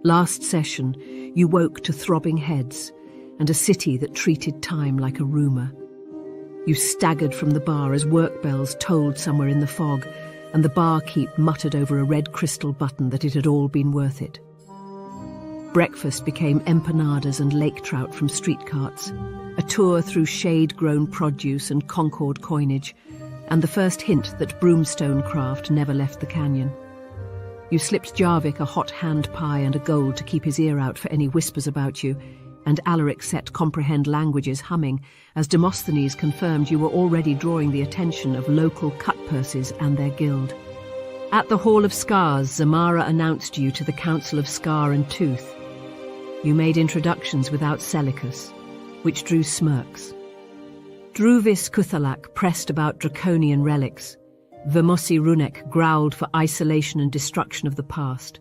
Last session, you woke to throbbing heads and a city that treated time like a rumour. You staggered from the bar as work bells tolled somewhere in the fog, and the barkeep muttered over a red crystal button that it had all been worth it. Breakfast became empanadas and lake trout from street carts, a tour through shade-grown produce and Concord coinage, and the first hint that broomstone craft never left the canyon. You slipped Jarvik a hot hand pie and a gold to keep his ear out for any whispers about you, and Alaric set comprehend languages humming as Demosthenes confirmed you were already drawing the attention of local cut-purses and their guild. At the Hall of Scars, Zamara announced you to the Council of Scar and Tooth. You made introductions without Seleucus, which drew smirks. Druvis Kuthalak pressed about draconian relics. Vermossi Runek growled for isolation and destruction of the past,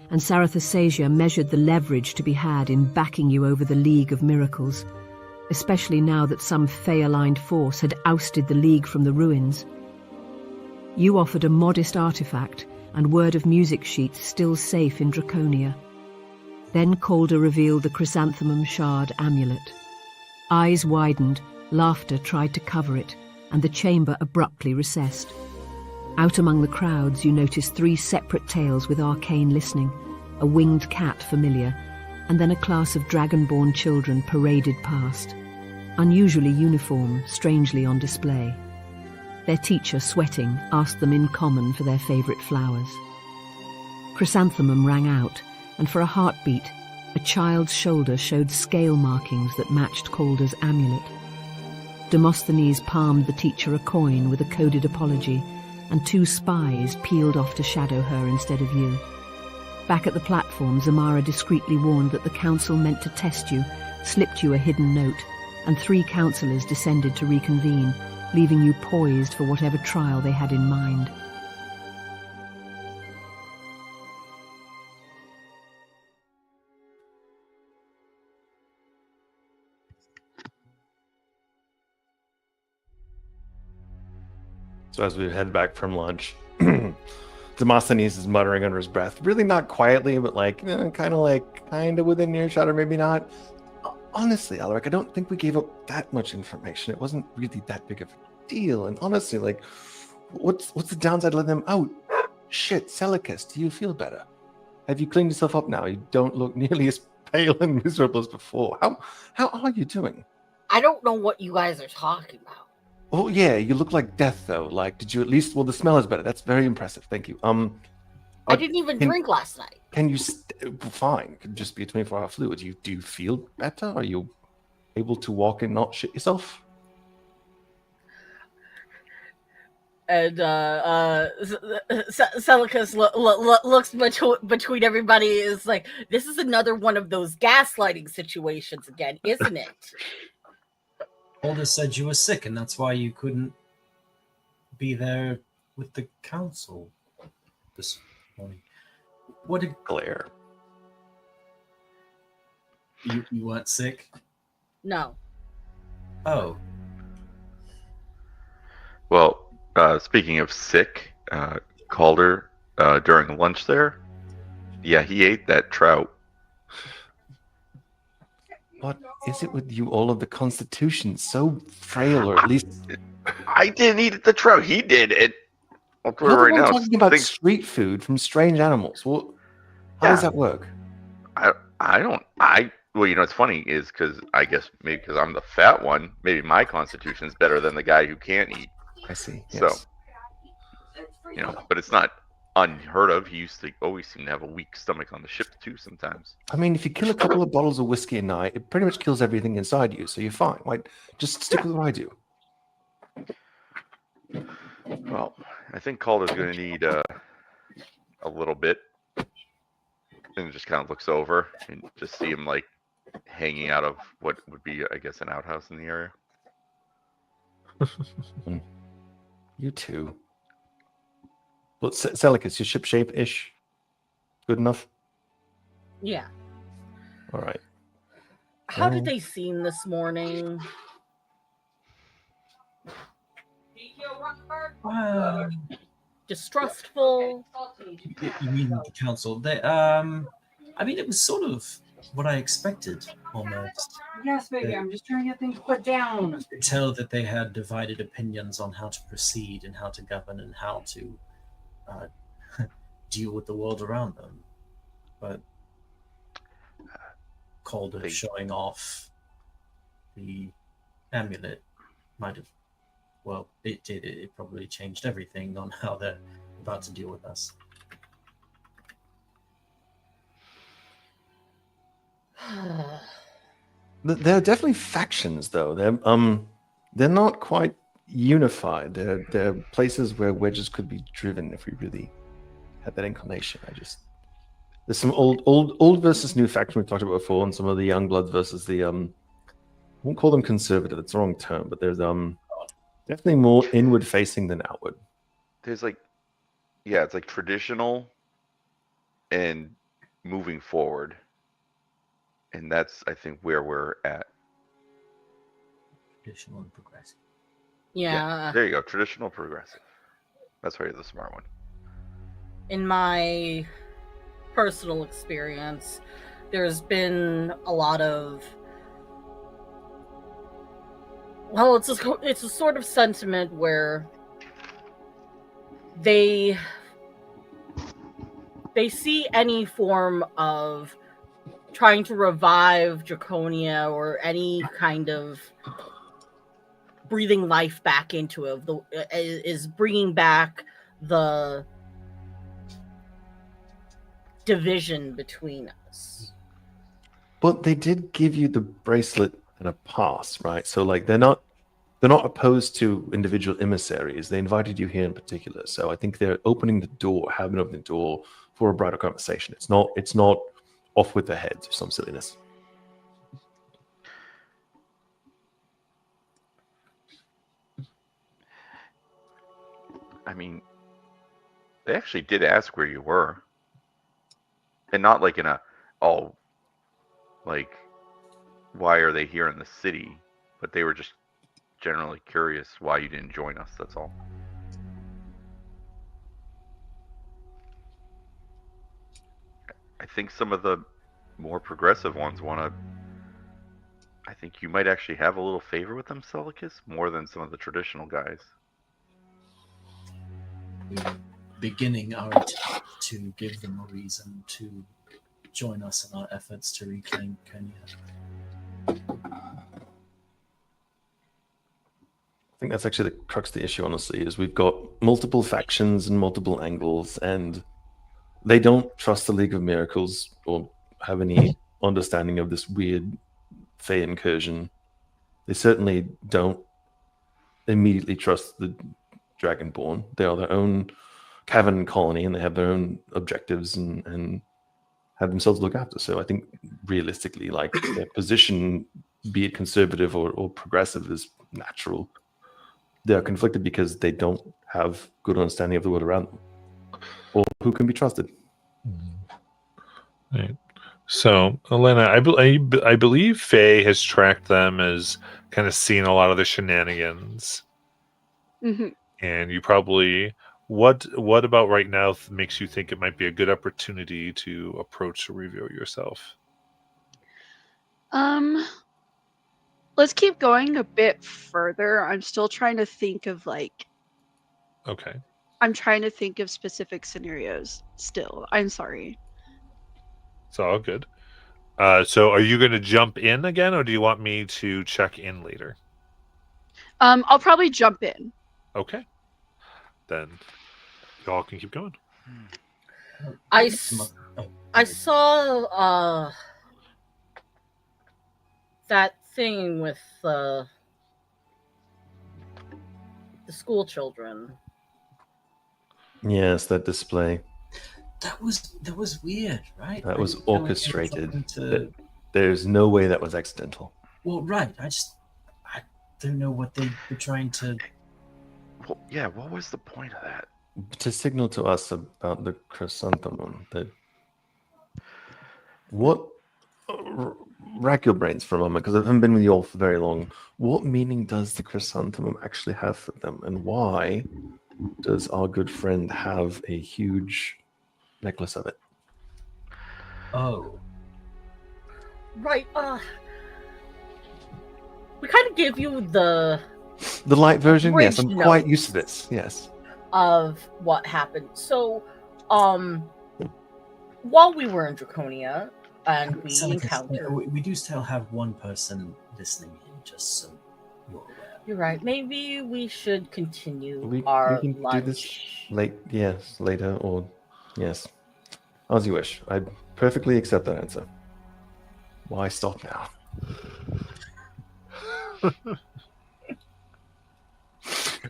and Sarathasasia measured the leverage to be had in backing you over the League of Miracles, especially now that some Faye-aligned force had ousted the League from the ruins. You offered a modest artifact and word of music sheets still safe in Draconia. Then Calder revealed the chrysanthemum shard amulet. Eyes widened, laughter tried to cover it, and the chamber abruptly recessed. Out among the crowds, you noticed 3 separate tales with arcane listening, a winged cat familiar, and then a class of dragonborn children paraded past, unusually uniform, strangely on display. Their teacher, sweating, asked them in common for their favourite flowers. Chrysanthemum rang out, and for a heartbeat, a child's shoulder showed scale markings that matched Calder's amulet. Demosthenes palmed the teacher a coin with a coded apology, and 2 spies peeled off to shadow her instead of you. Back at the platform, Zamara discreetly warned that the council meant to test you, slipped you a hidden note, and 3 councillors descended to reconvene, leaving you poised for whatever trial they had in mind. So as we head back from lunch, Demosthenes is muttering under his breath, really not quietly, but kind of within earshot, or maybe not. Honestly, Alaric, I don't think we gave up that much information. It wasn't really that big of a deal. And honestly, what's the downside of letting them out? Shit, Seleucus, do you feel better? Have you cleaned yourself up now? You don't look nearly as pale and miserable as before. How are you doing? I don't know what you guys are talking about. Oh yeah, you look like death though. Did you at least? Well, the smell is better. That's very impressive. Thank you. I didn't even drink last night. Can you? Fine. It could just be a 24-hour fluid. Do you feel better? Are you able to walk and not shit yourself? And Seleucus looks between everybody. Is like, this is another one of those gaslighting situations again, isn't it? Calder said you were sick, and that's why you couldn't be there with the council this morning. What did Claire? You weren't sick? No. Oh. Well, speaking of sick, Calder during lunch there, yeah, he ate that trout. What is it with you all of the Constitution? So frail, or at least... I didn't eat the trout. He did it. I'll put it right now. Talking about street food from strange animals. Well, how does that work? Well, it's funny is because I guess maybe because I'm the fat one, maybe my constitution's better than the guy who can't eat. I see. Yes. So, but it's not unheard of. He used to always seem to have a weak stomach on the ship too sometimes. I mean, if you kill a couple of bottles of whiskey a night, it pretty much kills everything inside you, so you're fine. Just stick with what I do. Well, I think Calder's going to need a little bit. And just kind of looks over and just see him hanging out of what would be, I guess, an outhouse in the area. You too. Well, Seleucus, your ship shape-ish? Good enough? Yeah. All right. How did they seem this morning? Well, distrustful. You mean the council? They I mean, it was sort of what I expected, almost. Yes, baby, I'm just trying to get things put down. I could tell that they had divided opinions on how to proceed and how to govern and how to deal with the world around them. But Calder showing off the amulet might have, well, it did. It probably changed everything on how they're about to deal with us. There are definitely factions, though. They're not quite unified. They're places where wedges could be driven if we really had that inclination. There's some old versus new faction we talked about before, and some of the young bloods versus the I won't call them conservative. It's the wrong term, but there's definitely more inward facing than outward. There's like, yeah, it's like traditional and moving forward. And that's, I think, where we're at. Traditional and progressive. Yeah. There you go. Traditional, progressive. That's why you're the smart one. In my personal experience, there's been a lot of, well, it's a sort of sentiment where they see any form of trying to revive Draconia or any kind of breathing life back into it is bringing back the division between us. But they did give you the bracelet and a pass, right? So like they're not opposed to individual emissaries. They invited you here in particular. So I think they're opening the door, having opened the door for a brighter conversation. It's not off with their heads or some silliness. I mean, they actually did ask where you were. And not like in a, like, why are they here in the city? But they were just generally curious why you didn't join us, that's all. I think some of the more progressive ones want to... I think you might actually have a little favor with them, Celicus, more than some of the traditional guys. We're beginning our attempt to give them a reason to join us in our efforts to reclaim Kenya. I think that's actually the crux of the issue, honestly, is we've got multiple factions and multiple angles, and they don't trust the League of Miracles or have any understanding of this weird Faye incursion. They certainly don't immediately trust the Dragonborn. They are their own cavern colony, and they have their own objectives and have themselves to look after. So I think realistically, like their position, be it conservative or progressive, is natural. They're conflicted because they don't have good understanding of the world around them or who can be trusted. Right. So, Elena, I believe Faye has tracked them as kind of seen a lot of the shenanigans. Mm-hmm. And you probably, what about right now makes you think it might be a good opportunity to approach or reveal yourself? Let's keep going a bit further. I'm still trying to think of Okay. I'm trying to think of specific scenarios still. I'm sorry. It's all good. So are you going to jump in again, or do you want me to check in later? I'll probably jump in. Okay. Then y'all can keep going. I saw that thing with the school children. Yes, that display. That was weird, right? That was orchestrated. To... There's no way that was accidental. Well, right. I don't know what they were trying to... Well, yeah, what was the point of that? To signal to us about the chrysanthemum. What... rack your brains for a moment, because I haven't been with you all for very long. What meaning does the chrysanthemum actually have for them? And why does our good friend have a huge necklace of it? Oh, Right. We kind of give you the light version? Yes, I'm Bridge quite used to notes. this. Yes. of what happened. So, while we were in Draconia and we Seneca, encountered, we do still have one person listening in, just so you're aware. you're right. Maybe we should continue We our can lunch. do this later, or yes, as you wish. I perfectly accept that answer. Why stop now?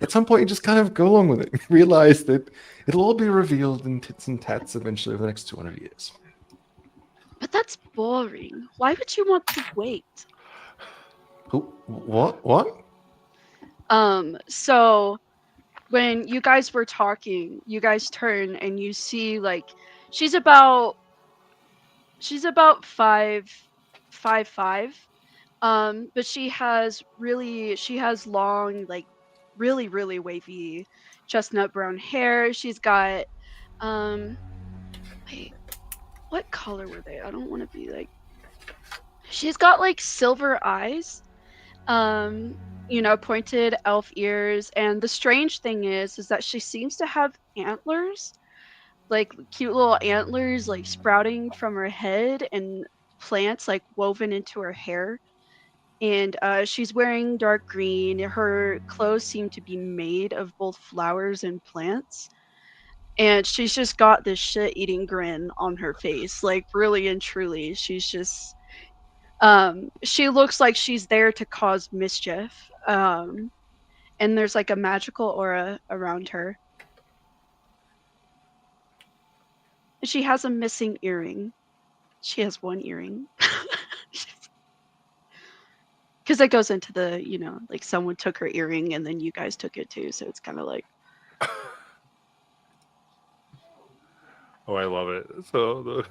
At some point, you just kind of go along with it. Realize that it'll all be revealed in tits and tats eventually over the next 200 years. But that's boring. Why would you want to wait? Who? What? So when you guys were talking, you guys turn and you see like she's about 5'5". But she has long, like really wavy chestnut brown hair. She's got wait, what color were they? I don't want to be like, she's got like silver eyes, pointed elf ears, and the strange thing is that she seems to have antlers, like cute little antlers like sprouting from her head, and plants like woven into her hair. And she's wearing dark green. Her clothes seem to be made of both flowers and plants. And she's just got this shit-eating grin on her face, like really and truly. She's just, she looks like she's there to cause mischief. And there's like a magical aura around her. She has a missing earring. She has one earring. Because it goes into the, like someone took her earring and then you guys took it too. So it's kind of like. Oh, I love it. So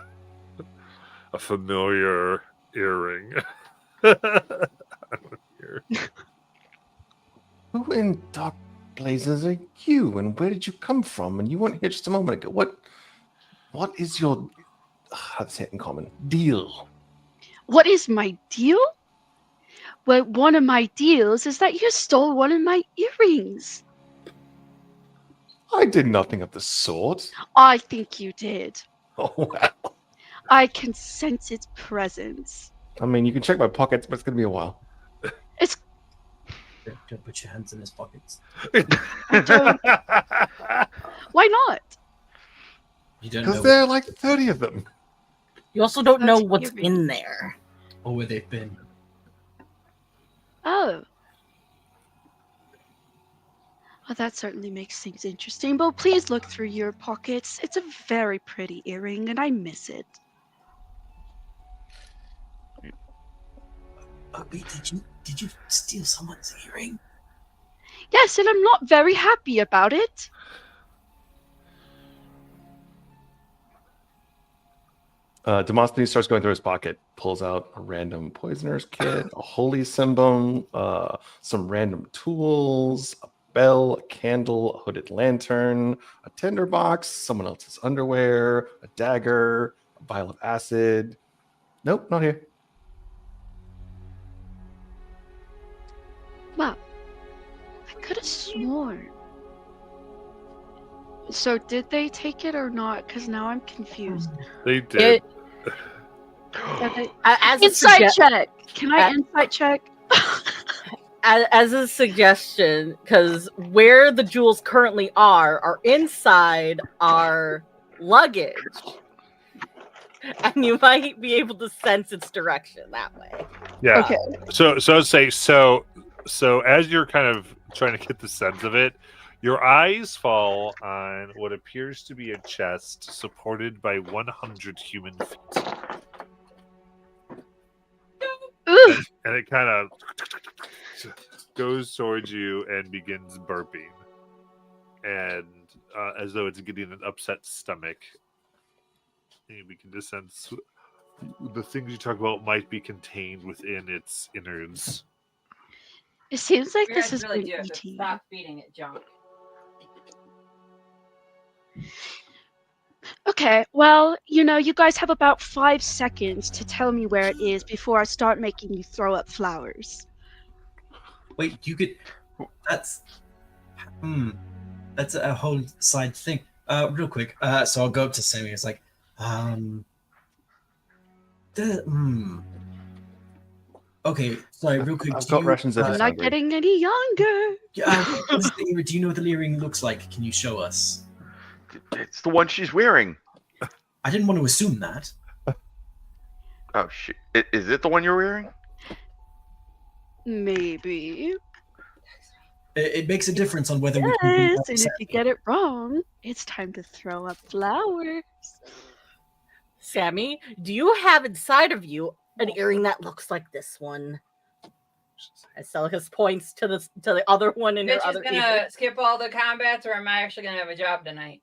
a familiar earring. Who in dark blazes are you, and where did you come from? And you weren't here just a moment ago. What is your, how to say it in common, deal? What is my deal? Well, one of my deals is that you stole one of my earrings. I did nothing of the sort. I think you did. Oh, well. I can sense its presence. I mean, you can check my pockets, but it's going to be a while. It's. Don't put your hands in his pockets. Why not? You don't know. Because there are like 30 of them. You also don't know That's what's eerie. in there. Or where they've been. Oh. Well, that certainly makes things interesting. But please look through your pockets. It's a very pretty earring, and I miss it. Oh, wait, did you steal someone's earring? Yes, and I'm not very happy about it. Demosthenes starts going through his pocket, pulls out a random poisoner's kit, a holy symbol, some random tools, a bell, a candle, a hooded lantern, a tinderbox, someone else's underwear, a dagger, a vial of acid. Nope, not here. Wow. I could have sworn. So did they take it or not? Because now I'm confused. They did. As a Insight check. Can I insight check? as a suggestion, because where the jewels currently are inside our luggage, and you might be able to sense its direction that way. Yeah. Okay. So I'd say so as you're kind of trying to get the sense of it, your eyes fall on what appears to be a chest supported by 100 human feet. And it kind of goes towards you and begins burping. And as though it's getting an upset stomach. And we can just sense the things you talk about might be contained within its innards. It seems like We this guys has really been do have to eating. stop feeding it junk. Okay, well, you guys have about 5 seconds to tell me where it is before I start making you throw up flowers. Wait, you could. That's. That's a whole side thing. Real quick. So I'll go up to Sammy. It's like, Okay, sorry, real quick. I've got rations if I'm it's not hungry. getting any younger. What is the earring? Do you know what the earring looks like? Can you show us? It's the one she's wearing. I didn't want to assume that. Oh shit! Is it the one you're wearing? Maybe. It makes a difference on whether we can beat Yes, up and if you Sammy. get it wrong, it's time to throw up flowers. Sammy, do you have inside of you an earring that looks like this one? As Celicus points to the other one in her Bitch is other gonna ear. skip all the combats, or am I actually gonna have a job tonight?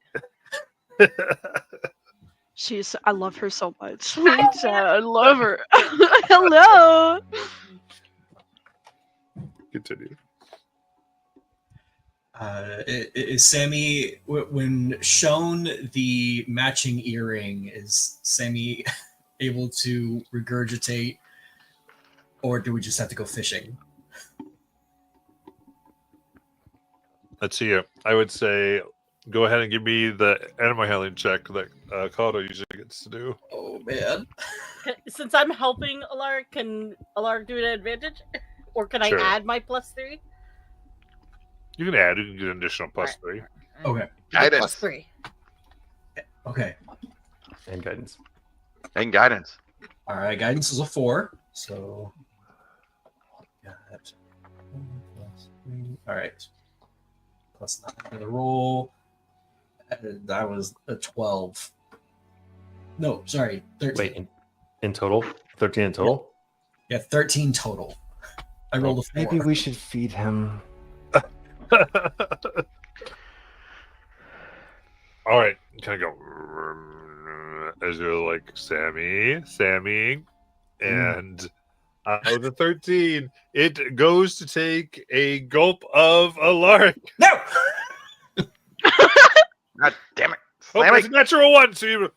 I love her so much. I love her. Hello. Continue. Is Sammy, when shown the matching earring, is Sammy able to regurgitate, or do we just have to go fishing? Let's see here. I would say go ahead and give me the animal handling check that Caldo usually gets to do. Oh man. Since I'm helping Alark, can Alark do an advantage? Or can Sure. I add my +3? You can add. You can get an additional +3. Okay. Guidance. +3. Okay. And guidance. And guidance. All right. Guidance is a 4. So. Got 1 plus 3. All right. Plus 9 for the roll. That was a 12. No, sorry, 13. Wait, in total? 13 in total? Yeah, 13 total. I rolled a 4. Maybe we should feed him. All right, kind of go as you're like Sammy, and out of the 13, it goes to take a gulp of a lark. No! God damn it! Oh, Slam it's a it. natural one. So you,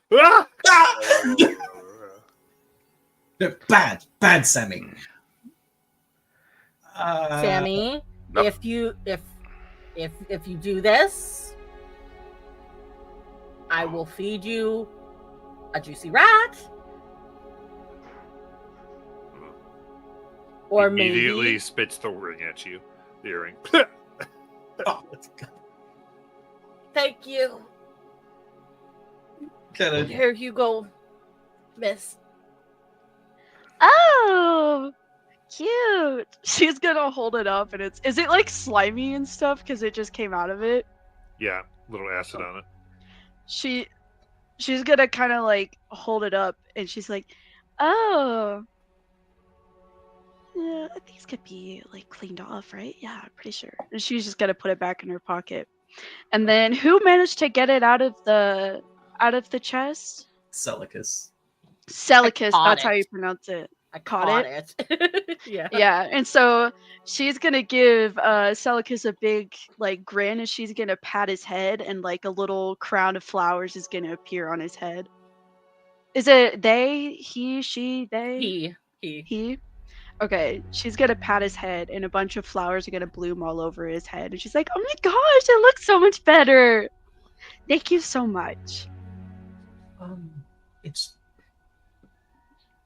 No, bad Sammy. Sammy, Nope. if you do this, I will feed you a juicy rat. Or immediately maybe spits the ring at you. The earring. Oh, thank you. kinda, Here you go, miss. Oh, cute. She's gonna hold it up, and is it like slimy and stuff because it just came out of it? Yeah, little acid on it. She's gonna kind of like hold it up, and she's like, oh. Yeah, these could be like cleaned off, right? Yeah, I'm pretty sure. And she's just gonna put it back in her pocket. And then who managed to get it out of the chest? Celicus. Celicus, caught that's how it. you pronounce it. I Caught it. Yeah. Yeah, and so she's gonna give Celicus a big like grin, and she's gonna pat his head, and like a little crown of flowers is gonna appear on his head. Is it they, he, she, they? He. Okay, she's gonna pat his head, and a bunch of flowers are gonna bloom all over his head. And she's like, "Oh my gosh, it looks so much better! Thank you so much." It's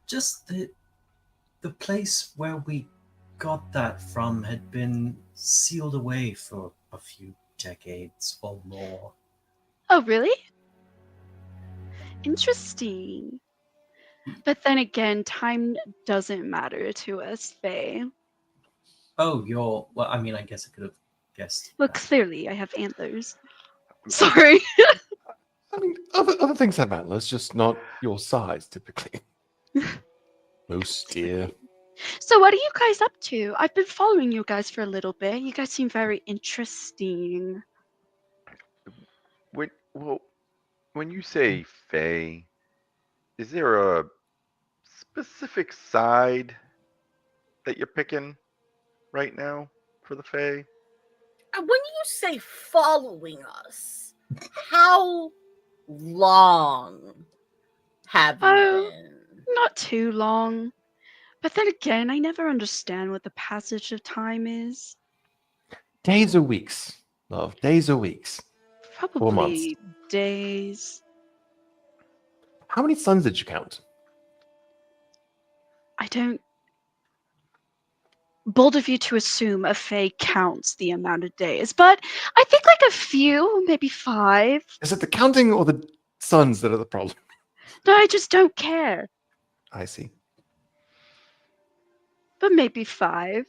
just that the place where we got that from had been sealed away for a few decades or more. Oh, really? Interesting. But then again, time doesn't matter to us, Faye. Oh, well, I mean, I guess I could have guessed. Well, that. clearly, I have antlers. Sorry. I mean, other things have antlers, just not your size, typically. Moose, deer. So, what are you guys up to? I've been following you guys for a little bit. You guys seem very interesting. When you say Faye, is there a specific side that you're picking right now for the Faye? When you say following us, how long have you Oh. been? Not too long. But then again, I never understand what the passage of time is. Days or weeks, love. Days or weeks. 4 months. Probably days. How many suns did you count? I don't. Bold of you to assume a Fae counts the amount of days, but I think like a few, maybe 5. Is it the counting or the suns that are the problem? No, I just don't care. I see. But maybe 5.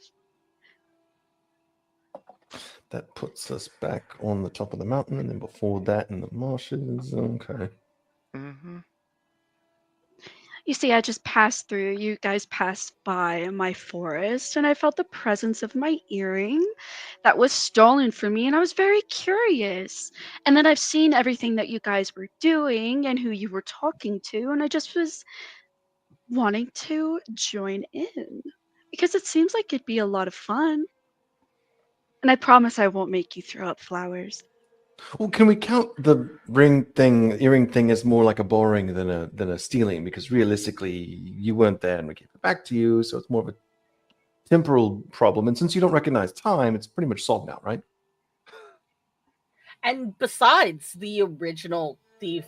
That puts us back on the top of the mountain, and then before that in the marshes. Okay. Mm-hmm. You see, I just passed through. You guys passed by my forest, and I felt the presence of my earring that was stolen from me, and I was very curious. And then I've seen everything that you guys were doing and who you were talking to, and I just was wanting to join in because it seems like it'd be a lot of fun. And I promise I won't make you throw up flowers. Well, can we count the earring thing as more like a borrowing than a stealing? Because realistically, you weren't there, and we gave it back to you, so it's more of a temporal problem. And since you don't recognize time, it's pretty much solved now, right? And besides, the original thief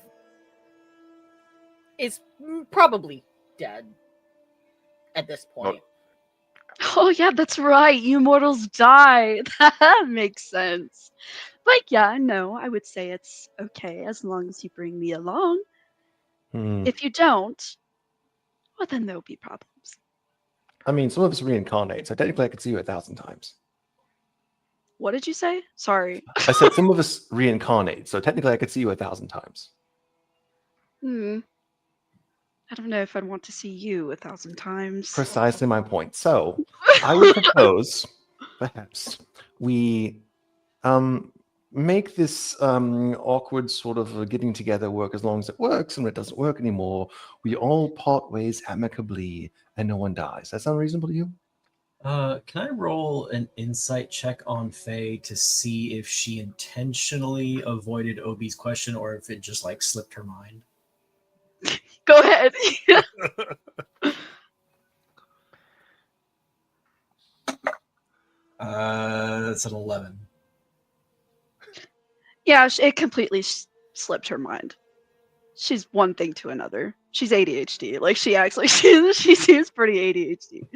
is probably dead at this point. Oh, yeah, that's right. You mortals die. That makes sense. But yeah, no, I would say it's okay as long as you bring me along. Hmm. If you don't, well, then there'll be problems. I mean, some of us reincarnate, so technically I could see you 1,000 times. What did you say? Sorry. I said some of us reincarnate, so technically I could see you 1,000 times. I don't know if I'd want to see you 1,000 times. Precisely my point. So I would propose, perhaps, we make this awkward sort of getting together work as long as it works, and when it doesn't work anymore, we all part ways amicably and no one dies. That sound reasonable to you? Can I roll an insight check on Faye to see if she intentionally avoided Obi's question or if it just like slipped her mind? Go ahead. That's an 11. Yeah, it completely slipped her mind. She's one thing to another. She's ADHD. Like, she acts like she seems pretty ADHD.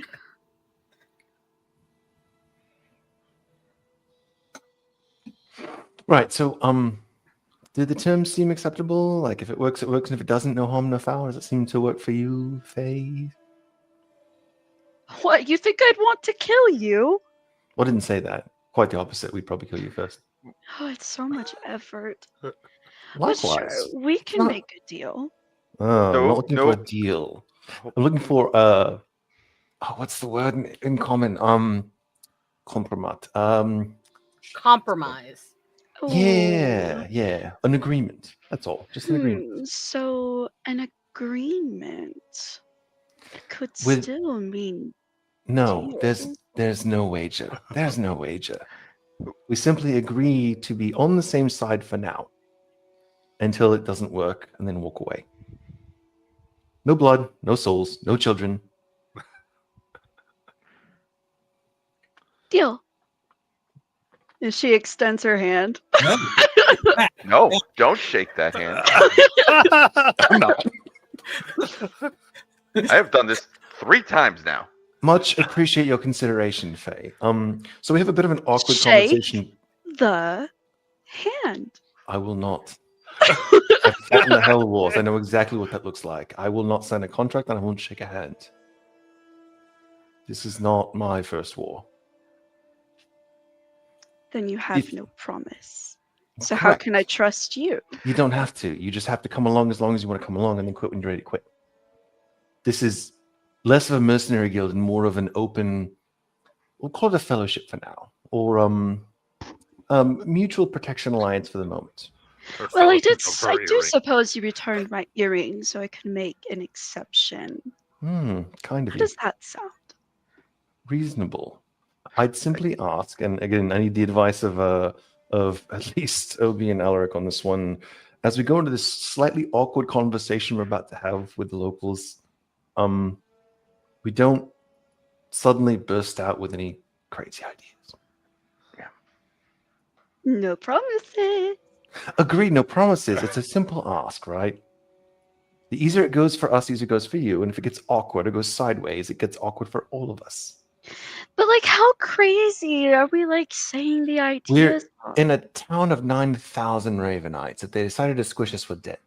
Right. So, do the terms seem acceptable? Like, if it works, it works, and if it doesn't, no harm, no foul. Does it seem to work for you, Faye? What, you think I'd want to kill you? Well, I didn't say that. Quite the opposite. We'd probably kill you first. Oh, it's so much effort. Likewise. But sure, we can make a deal. Oh, I'm not looking for a Nope. deal. I'm looking for what's the word in common? Compromat. Compromise. Yeah. An agreement. That's all. Just an agreement. So an agreement could With- still mean No, deal. there's no wager. There's no wager. We simply agree to be on the same side for now until it doesn't work and then walk away. No blood, no souls, no children. Deal. And she extends her hand. No. No, don't shake that hand. I'm not. I have done this 3 times now. Much appreciate your consideration, Faye. So we have a bit of an awkward Shake conversation. the hand. I will not. I've fought in the Hell Wars. I know exactly what that looks like. I will not sign a contract and I won't shake a hand. This is not my first war. Then you have If- no promise. So how Correct. can I trust you? You don't have to. You just have to come along as long as you want to come along and then quit when you're ready to quit. This is less of a mercenary guild and more of an open, we'll call it a fellowship for now, or mutual protection alliance for the moment. Or Well, I fellowship did. of her I do earring. suppose you returned my earring, so I can make an exception. Kind of How you. does that sound? Reasonable. I'd simply ask, and again, I need the advice of at least Obi and Alaric on this one. as we go into this slightly awkward conversation we're about to have with the locals, we don't suddenly burst out with any crazy ideas. No promises. Agreed, no promises. It's a simple ask, right? The easier it goes for us, the easier it goes for you. And if it gets awkward, it goes sideways, it gets awkward for all of us. But like, how crazy are we like saying the We're ideas? in a town of 9,000 Ravenites. If they decided to squish us, we're dead.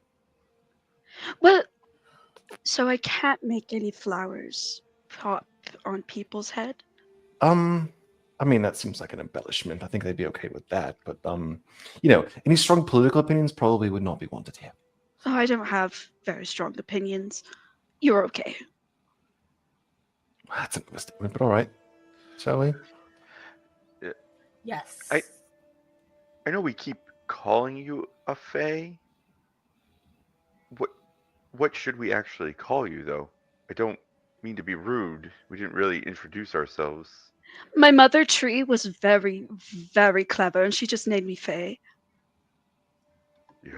Well, so I can't make any flowers pop on people's head. I mean, that seems like an embellishment. I think they'd be okay with that. But, any strong political opinions probably would not be wanted here. Oh, I don't have very strong opinions. You're okay. That's an understatement, but all right. Shall we? Yes. I know we keep calling you a Fae. What should we actually call you, though? I don't mean to be rude. We didn't really introduce ourselves. My mother tree was very, very clever, and she just named me Faye.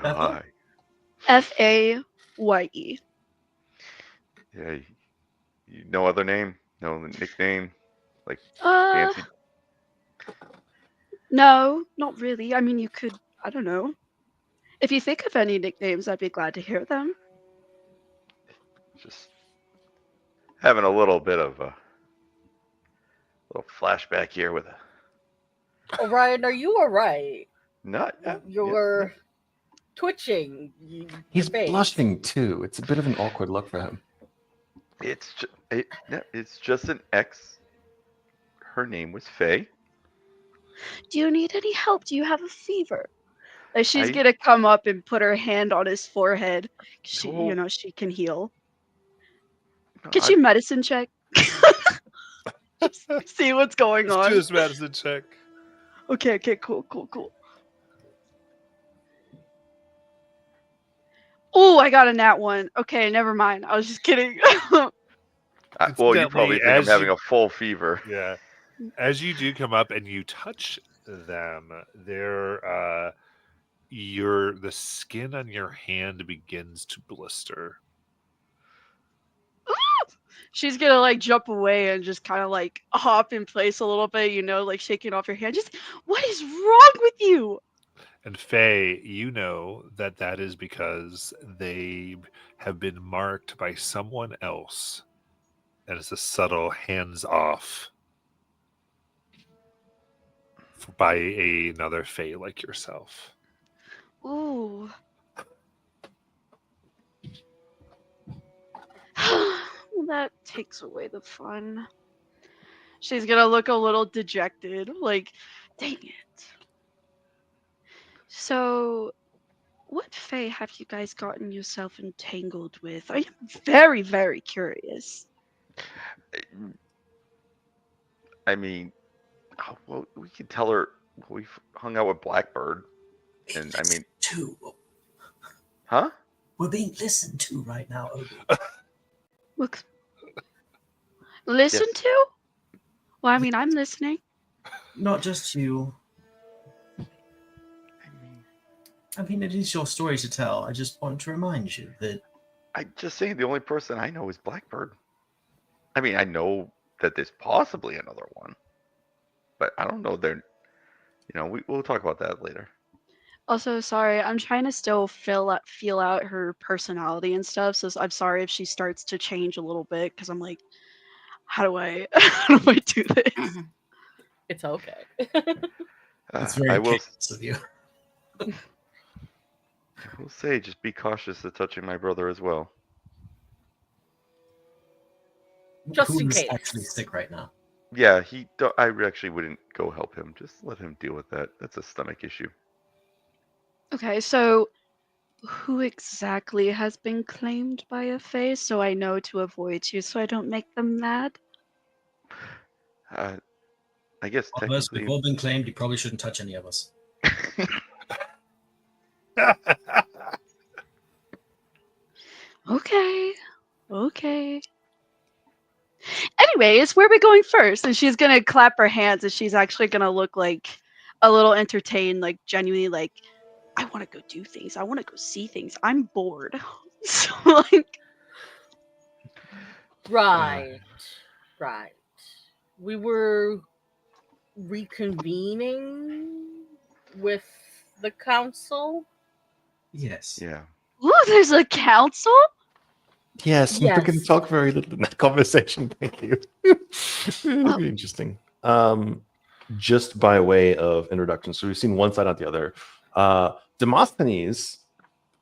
Hi. Faye. Yeah. No other name? No nickname? Like Uh, fancy? no, not really. I mean, you could. I don't know. If you think of any nicknames, I'd be glad to hear them. Just having a little bit of a little flashback here with a Orion, are you alright? nut. You're twitching. He's face. blushing, too. It's a bit of an awkward look for him. It's just an ex. Her name was Faye. Do you need any help? Do you have a fever? Like she's I- gonna come up and put her hand on his forehead. She, No. she can heal. No, Can she medicine check? Just see what's going Let's on. do this medicine check. Okay, cool. Oh, I got a nat one. Okay, never mind. I was just kidding. well, you Incidentally, probably think I'm as having you- a full fever. Yeah. As you do come up and you touch them, the skin on your hand begins to blister. She's gonna like jump away and just kind of like hop in place a little bit, like shaking off your hand. Just, what is wrong with you? And Faye, you know that is because they have been marked by someone else. And it's a subtle hands-off by another Fae like yourself. Ooh. Well, that takes away the fun. She's gonna look a little dejected, like, dang it. So, what Fae have you guys gotten yourself entangled with? I am very, very curious. I mean, well, we could tell her we've hung out with Blackbird, and I mean, Two. huh? We're being listened to right now, Obi. Look. Listen Yes. to? Well, I mean, I'm listening. Not just you. I mean, it is your story to tell. I just want to remind you that I'm just saying the only person I know is Blackbird. I mean, I know that there's possibly another one, but I don't know. We'll talk about that later. Also, sorry, I'm trying to still feel out her personality and stuff. So I'm sorry if she starts to change a little bit because I'm like, how do I do this? It's okay. it's very I will careless of you. say, just be cautious of touching my brother as well. Just Who in is case. actually sick right now? Yeah, I actually wouldn't go help him. Just let him deal with that. That's a stomach issue. Okay, so who exactly has been claimed by a Fae so I know to avoid you so I don't make them mad? I guess Almost, technically, we've all been claimed. You probably shouldn't touch any of us. Okay. Anyways, where are we going first? And she's gonna clap her hands and she's actually gonna look like a little entertained, like genuinely like, I want to go do things. I want to go see things. I'm bored. So like, Right. Right. We were reconvening with the council. Yes. Yeah. ooh, there's a council. Yes, and we can Yes. talk very little in that conversation. Thank you. It'll be interesting. Just by way of introduction, so we've seen one side, not the other. Demosthenes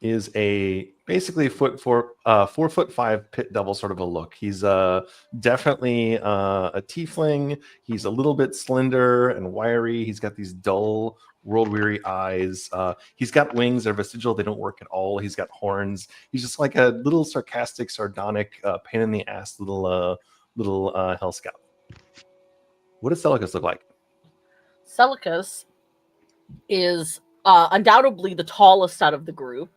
is a basically 4'5" pit devil sort of a look. He's definitely a tiefling. He's a little bit slender and wiry. He's got these dull, world-weary eyes. He's got wings. They're vestigial. They don't work at all. He's got horns. He's just like a little sarcastic, sardonic, pain in the ass little hell scout. What does Celicus look like? Celicus is undoubtedly the tallest out of the group,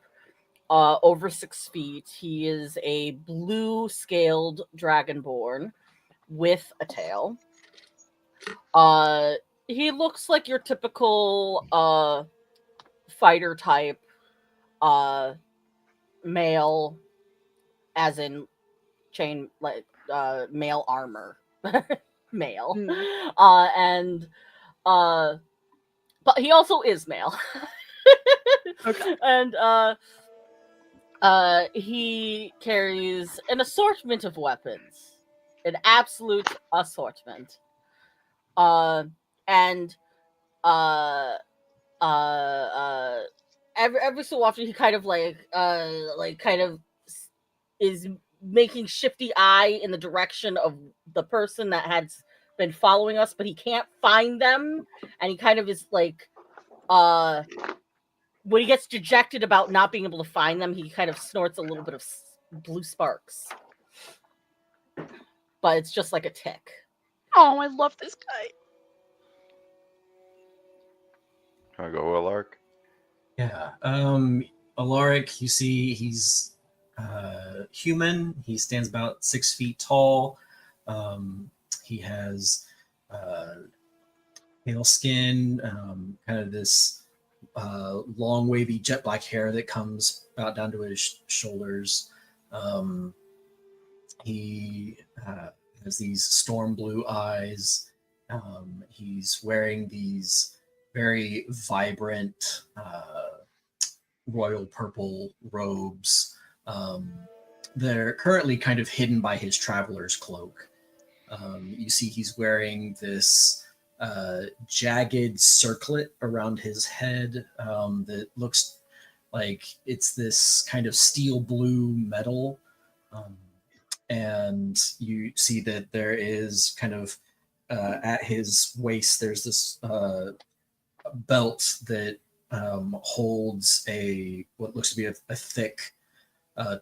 over 6 feet. He is a blue scaled dragonborn with a tail. He looks like your typical fighter type male, as in chain, like male armor. Male. And but he also is male. Okay. And he carries an assortment of weapons, an absolute assortment. And every so often he kind of is making shifty eye in the direction of the person that has been following us, but he can't find them, and he kind of is like when he gets dejected about not being able to find them, he kind of snorts a little bit of blue sparks. But it's just like a tick. Oh, I love this guy. Can I go Alark? Yeah. Alaric, you see, he's human. He stands about 6 feet tall. He has pale skin, kind of this long, wavy, jet black hair that comes about down to his shoulders. He has these storm blue eyes. He's wearing these very vibrant royal purple robes. They're currently kind of hidden by his traveler's cloak. You see he's wearing this jagged circlet around his head that looks like it's this kind of steel blue metal. And you see that there is kind of at his waist, there's this belt that holds what looks to be a thick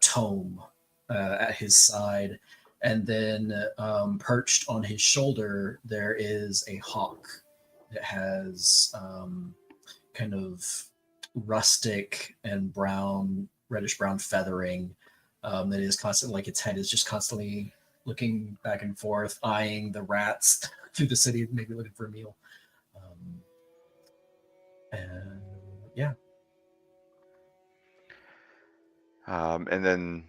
tome at his side. And then perched on his shoulder, there is a hawk that has kind of rustic and reddish brown feathering that is constantly, like its head is just constantly looking back and forth, eyeing the rats through the city, maybe looking for a meal. And yeah. And then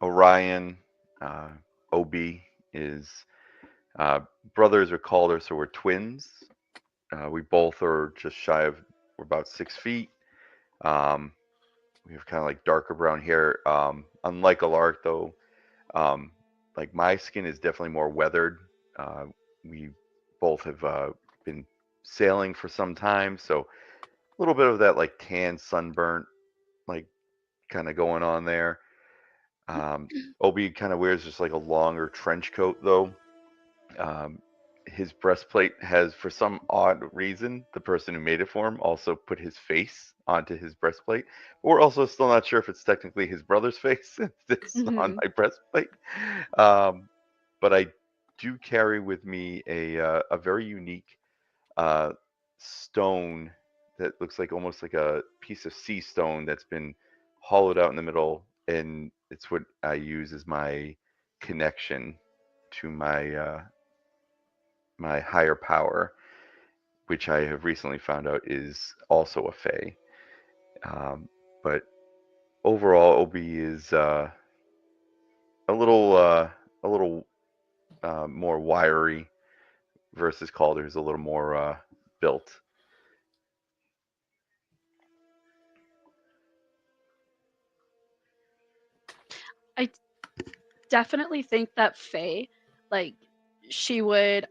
Orion, OB is brothers are called her, so we're twins. We both are just shy of, we're about 6 feet. We have kind of like darker brown hair. Unlike Alark, though, like my skin is definitely more weathered. We both have been sailing for some time, so a little bit of that like tan, sunburnt, like kind of going on there. Obi kind of wears just like a longer trench coat, though. His breastplate has, for some odd reason, the person who made it for him also put his face onto his breastplate. We're also still not sure if it's technically his brother's face that's on my breastplate. But I do carry with me a very unique stone that looks like almost like a piece of sea stone that's been hollowed out in the middle, and it's what I use as my connection to my my higher power, which I have recently found out is also a Faye. But overall, Obi is a little more wiry versus Calder, who's a little more built. I definitely think that Faye, like, she would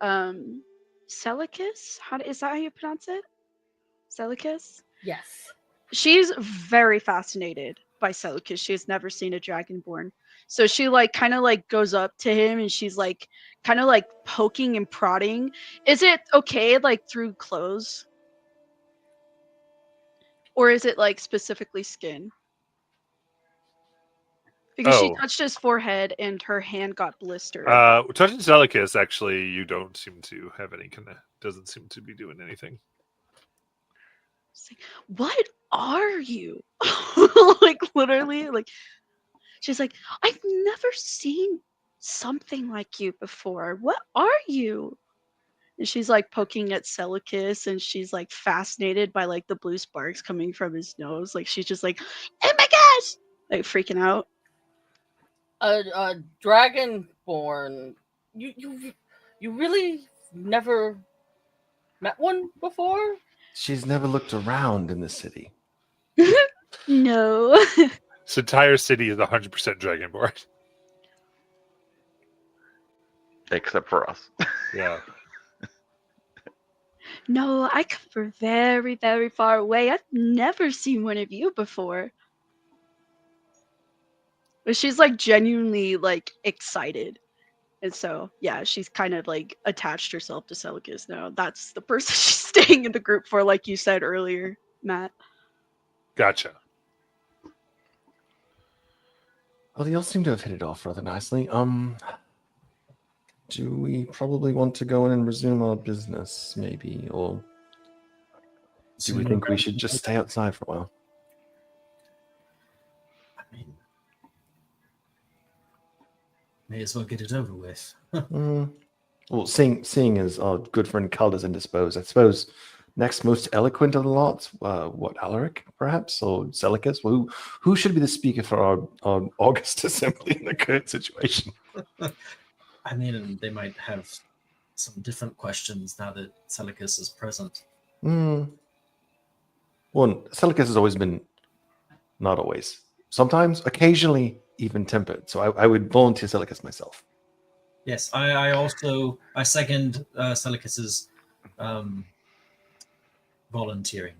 Celicus? Is that how you pronounce it? Celicus? Yes. She's very fascinated by Celicus. She has never seen a dragonborn. So she like kind of like goes up to him and she's like kind of like poking and prodding. Is it okay like through clothes? Or is it like specifically skin? Because she Oh. touched his forehead and her hand got blistered. Touching Celicus, actually, you don't seem to have any doesn't seem to be doing anything. It's like, what are you? Like literally, like she's like, I've never seen something like you before. What are you? And she's like poking at Celicus and she's like fascinated by like the blue sparks coming from his nose. Like she's just like, oh my gosh! Like freaking out. A dragonborn. You really never met one before? She's never looked around in the city. No. This entire city is 100% dragonborn. Except for us. Yeah. No, I come from very, very far away. I've never seen one of you before. But she's like genuinely like excited. And so, yeah, she's kind of like attached herself to Celicus now. That's the person she's staying in the group for, like you said earlier, Matt. Gotcha. Well, you all seem to have hit it off rather nicely. Do we probably want to go in and resume our business, maybe? Or do we think we should just stay outside for a while? I mean, may as well get it over with. Well, seeing as our good friend Calder's indisposed, I suppose next most eloquent of the lot, what, Alaric, perhaps? Or Celicus? Well, who should be the speaker for our August assembly in the current situation? I mean, they might have some different questions now that Celicus is present. Well, Celicus has always been, not always, sometimes, occasionally, even tempered. So I would volunteer Celicus myself. Yes, I second Celicus's volunteering.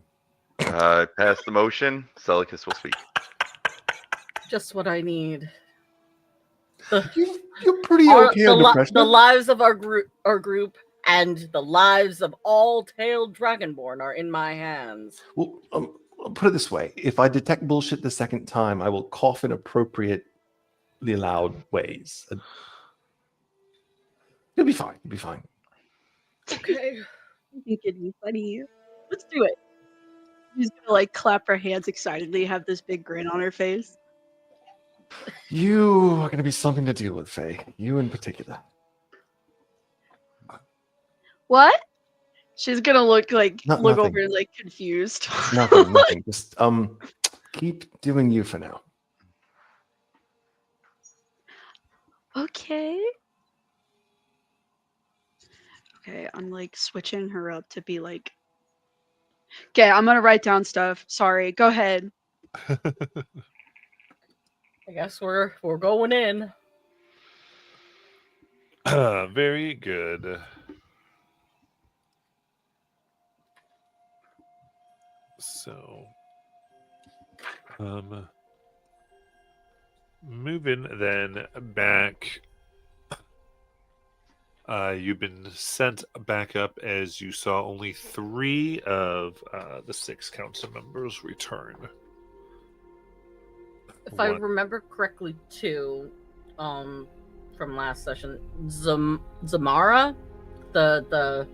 Pass the motion. Celicus will speak. Just what I need. You're pretty okay under pressure. The lives of our group and the lives of all tailed dragonborn are in my hands. Well, I'll put it this way. If I detect bullshit the second time, I will cough in appropriately loud ways. You'll be fine. You'll be fine. Okay. I think it'd be funny. Let's do it. She's gonna like clap her hands excitedly, have this big grin on her face. You are going to be something to deal with, Faye. You in particular. What? She's gonna look like Nothing. over like confused. Nothing. Just keep doing you for now. Okay. Okay, I'm like switching her up to be like. Okay, I'm gonna write down stuff. Sorry, go ahead. I guess we're going in. Very good. So, moving then back. You've been sent back up as you saw only 3 of the 6 council members return. If I remember correctly, too, from last session, Zamara, the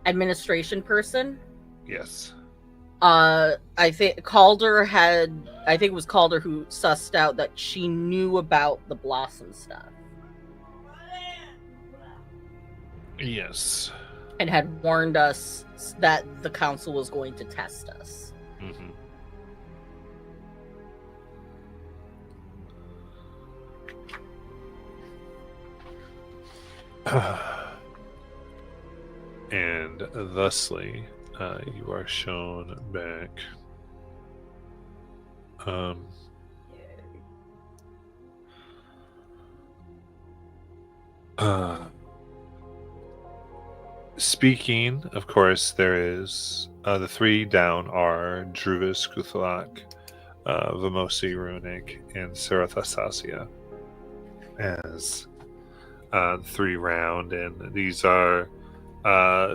administration person. Yes. I think it was Calder who sussed out that she knew about the Blossom stuff. Yes. and had warned us that the council was going to test us. Mhm. And thusly, you are shown back. Speaking, of course, there is the three down are Druvis, Guthalak, Vimosi Runic, and Sarathasasia as three round, and these are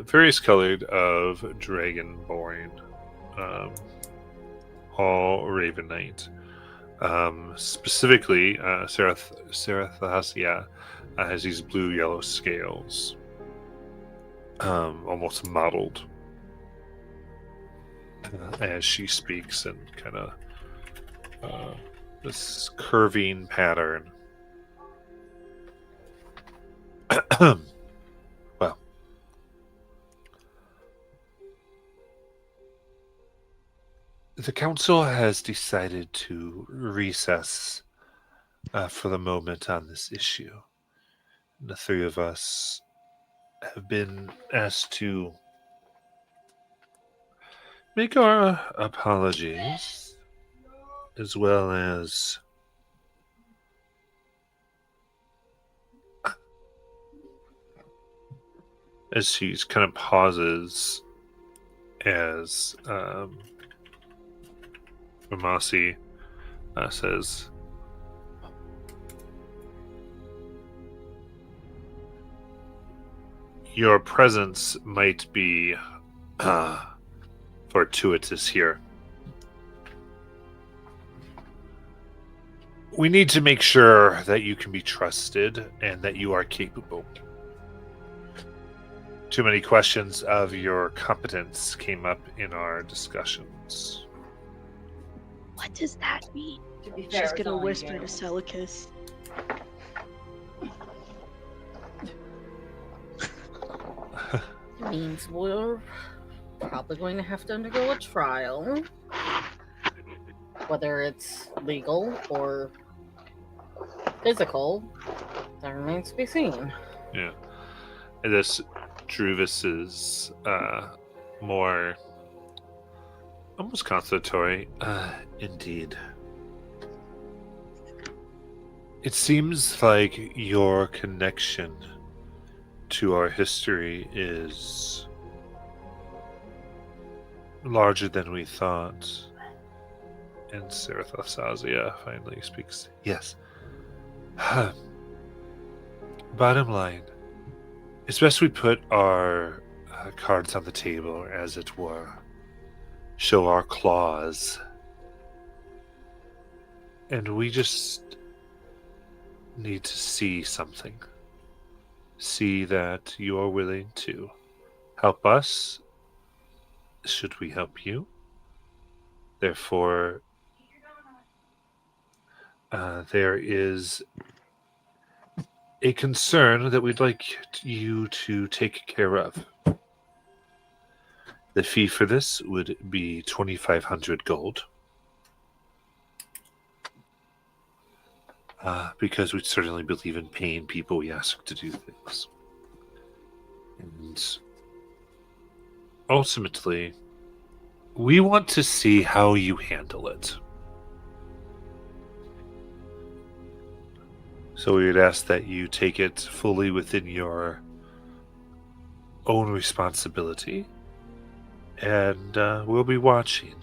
various colored of Dragonborn, all Raven Knight. Specifically, Sarathasia has these blue-yellow scales, almost mottled as she speaks, and kind of this curving pattern. Well, the council has decided to recess for the moment on this issue. The three of us have been asked to make our apologies, as well as she kind of pauses as Ramasi says, "Your presence might be fortuitous here. We need to make sure that you can be trusted and that you are capable. Too many questions of your competence came up in our discussions." What does that mean? To be fair, She's it's gonna only whisper to generals. Celicus. It means we're probably going to have to undergo a trial. Whether it's legal or physical, that remains to be seen. Yeah. And this Druvis is more almost conciliatory. Indeed. It seems like your connection to our history is larger than we thought. And Sarathasasia finally speaks. Yes. Bottom line, it's best we put our cards on the table, as it were. Show our claws. And we just need to see something. See that you are willing to help us, should we help you. Therefore, there is a concern that we'd like you to take care of. The fee for this would be 2,500 gold. Because we certainly believe in paying people we ask to do things. And ultimately, we want to see how you handle it. So we would ask that you take it fully within your own responsibility, and we'll be watching.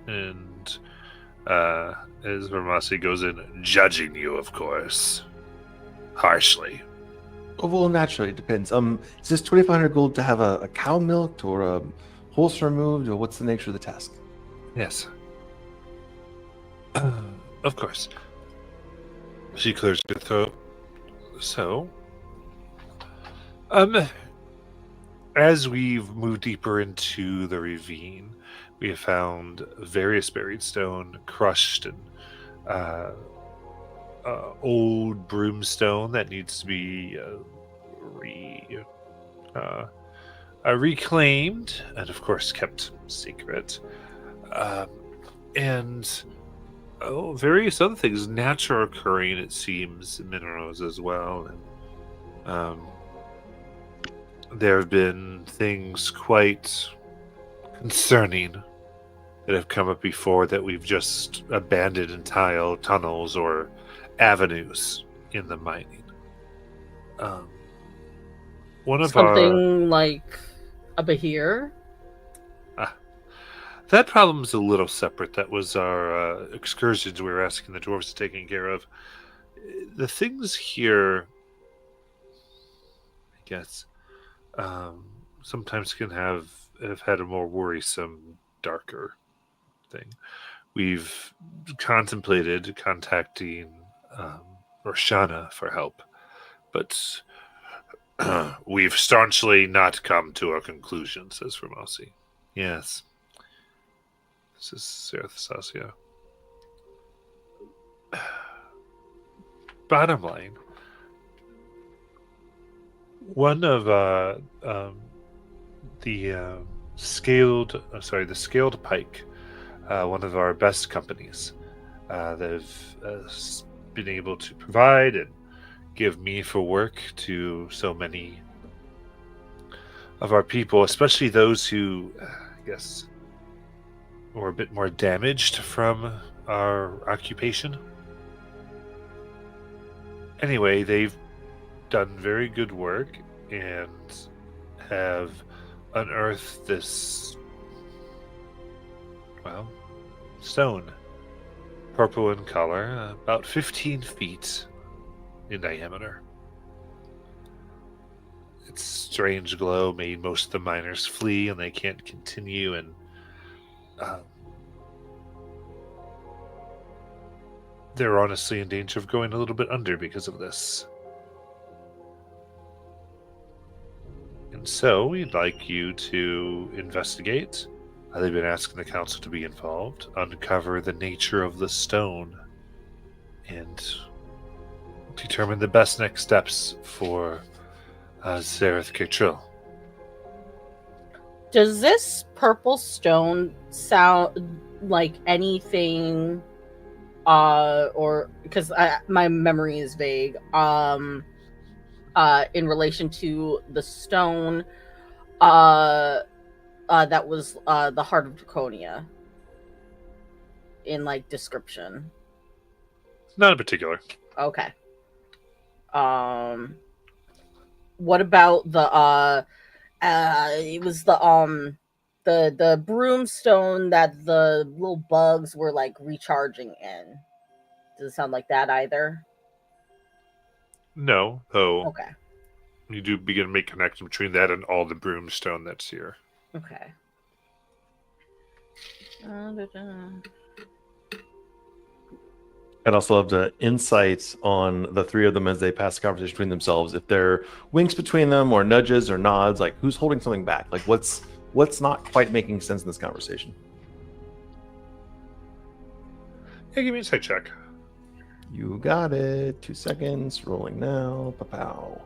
And as Ramasi goes in, judging you, of course, harshly. Oh, well, naturally, it depends. Is this 2,500 gold to have a cow milked or a horse removed, or what's the nature of the task? Yes. Of course. She clears her throat. So, as we've moved deeper into the ravine, we have found various buried stone, crushed and old broomstone that needs to be reclaimed and, of course, kept secret. And various other things, natural occurring, it seems, minerals as well. And there have been things quite concerning that have come up before that we've just abandoned entire tunnels or avenues in the mining. One of Something like a Bahir? that problem's a little separate. That was our excursions we were asking the dwarves to take care of. The things here, I guess, sometimes can have had a more worrisome, darker thing. We've contemplated contacting Roshana for help, but we've staunchly not come to a conclusion, says Ramasi. Yes. This is Sarathasasya. Bottom line, one of the scaled pike, one of our best companies that have been able to provide and give me for work to so many of our people, especially those who, I guess, were a bit more damaged from our occupation. Anyway, they've done very good work and have unearthed this, well, stone. Purple in color, about 15 feet in diameter. Its strange glow made most of the miners flee, and they can't continue, and they're honestly in danger of going a little bit under because of this. And so, we'd like you to investigate. They've been asking the council to be involved, uncover the nature of the stone, and determine the best next steps for Zareth Ketril. Does this purple stone sound like anything, or because my memory is vague, in relation to the stone, that was the Heart of Draconia in like description? Not in particular. Okay. What about the it was the broomstone that the little bugs were like recharging in? Does it sound like that either? No, though. Okay. You do begin to make connection between that and all the broomstone that's here. Okay. I'd also love the insights on the three of them as they pass the conversation between themselves. If there are winks between them or nudges or nods, like who's holding something back? Like what's not quite making sense in this conversation? Yeah, give me a insight check. You got it. 2 seconds. Rolling now. Pow.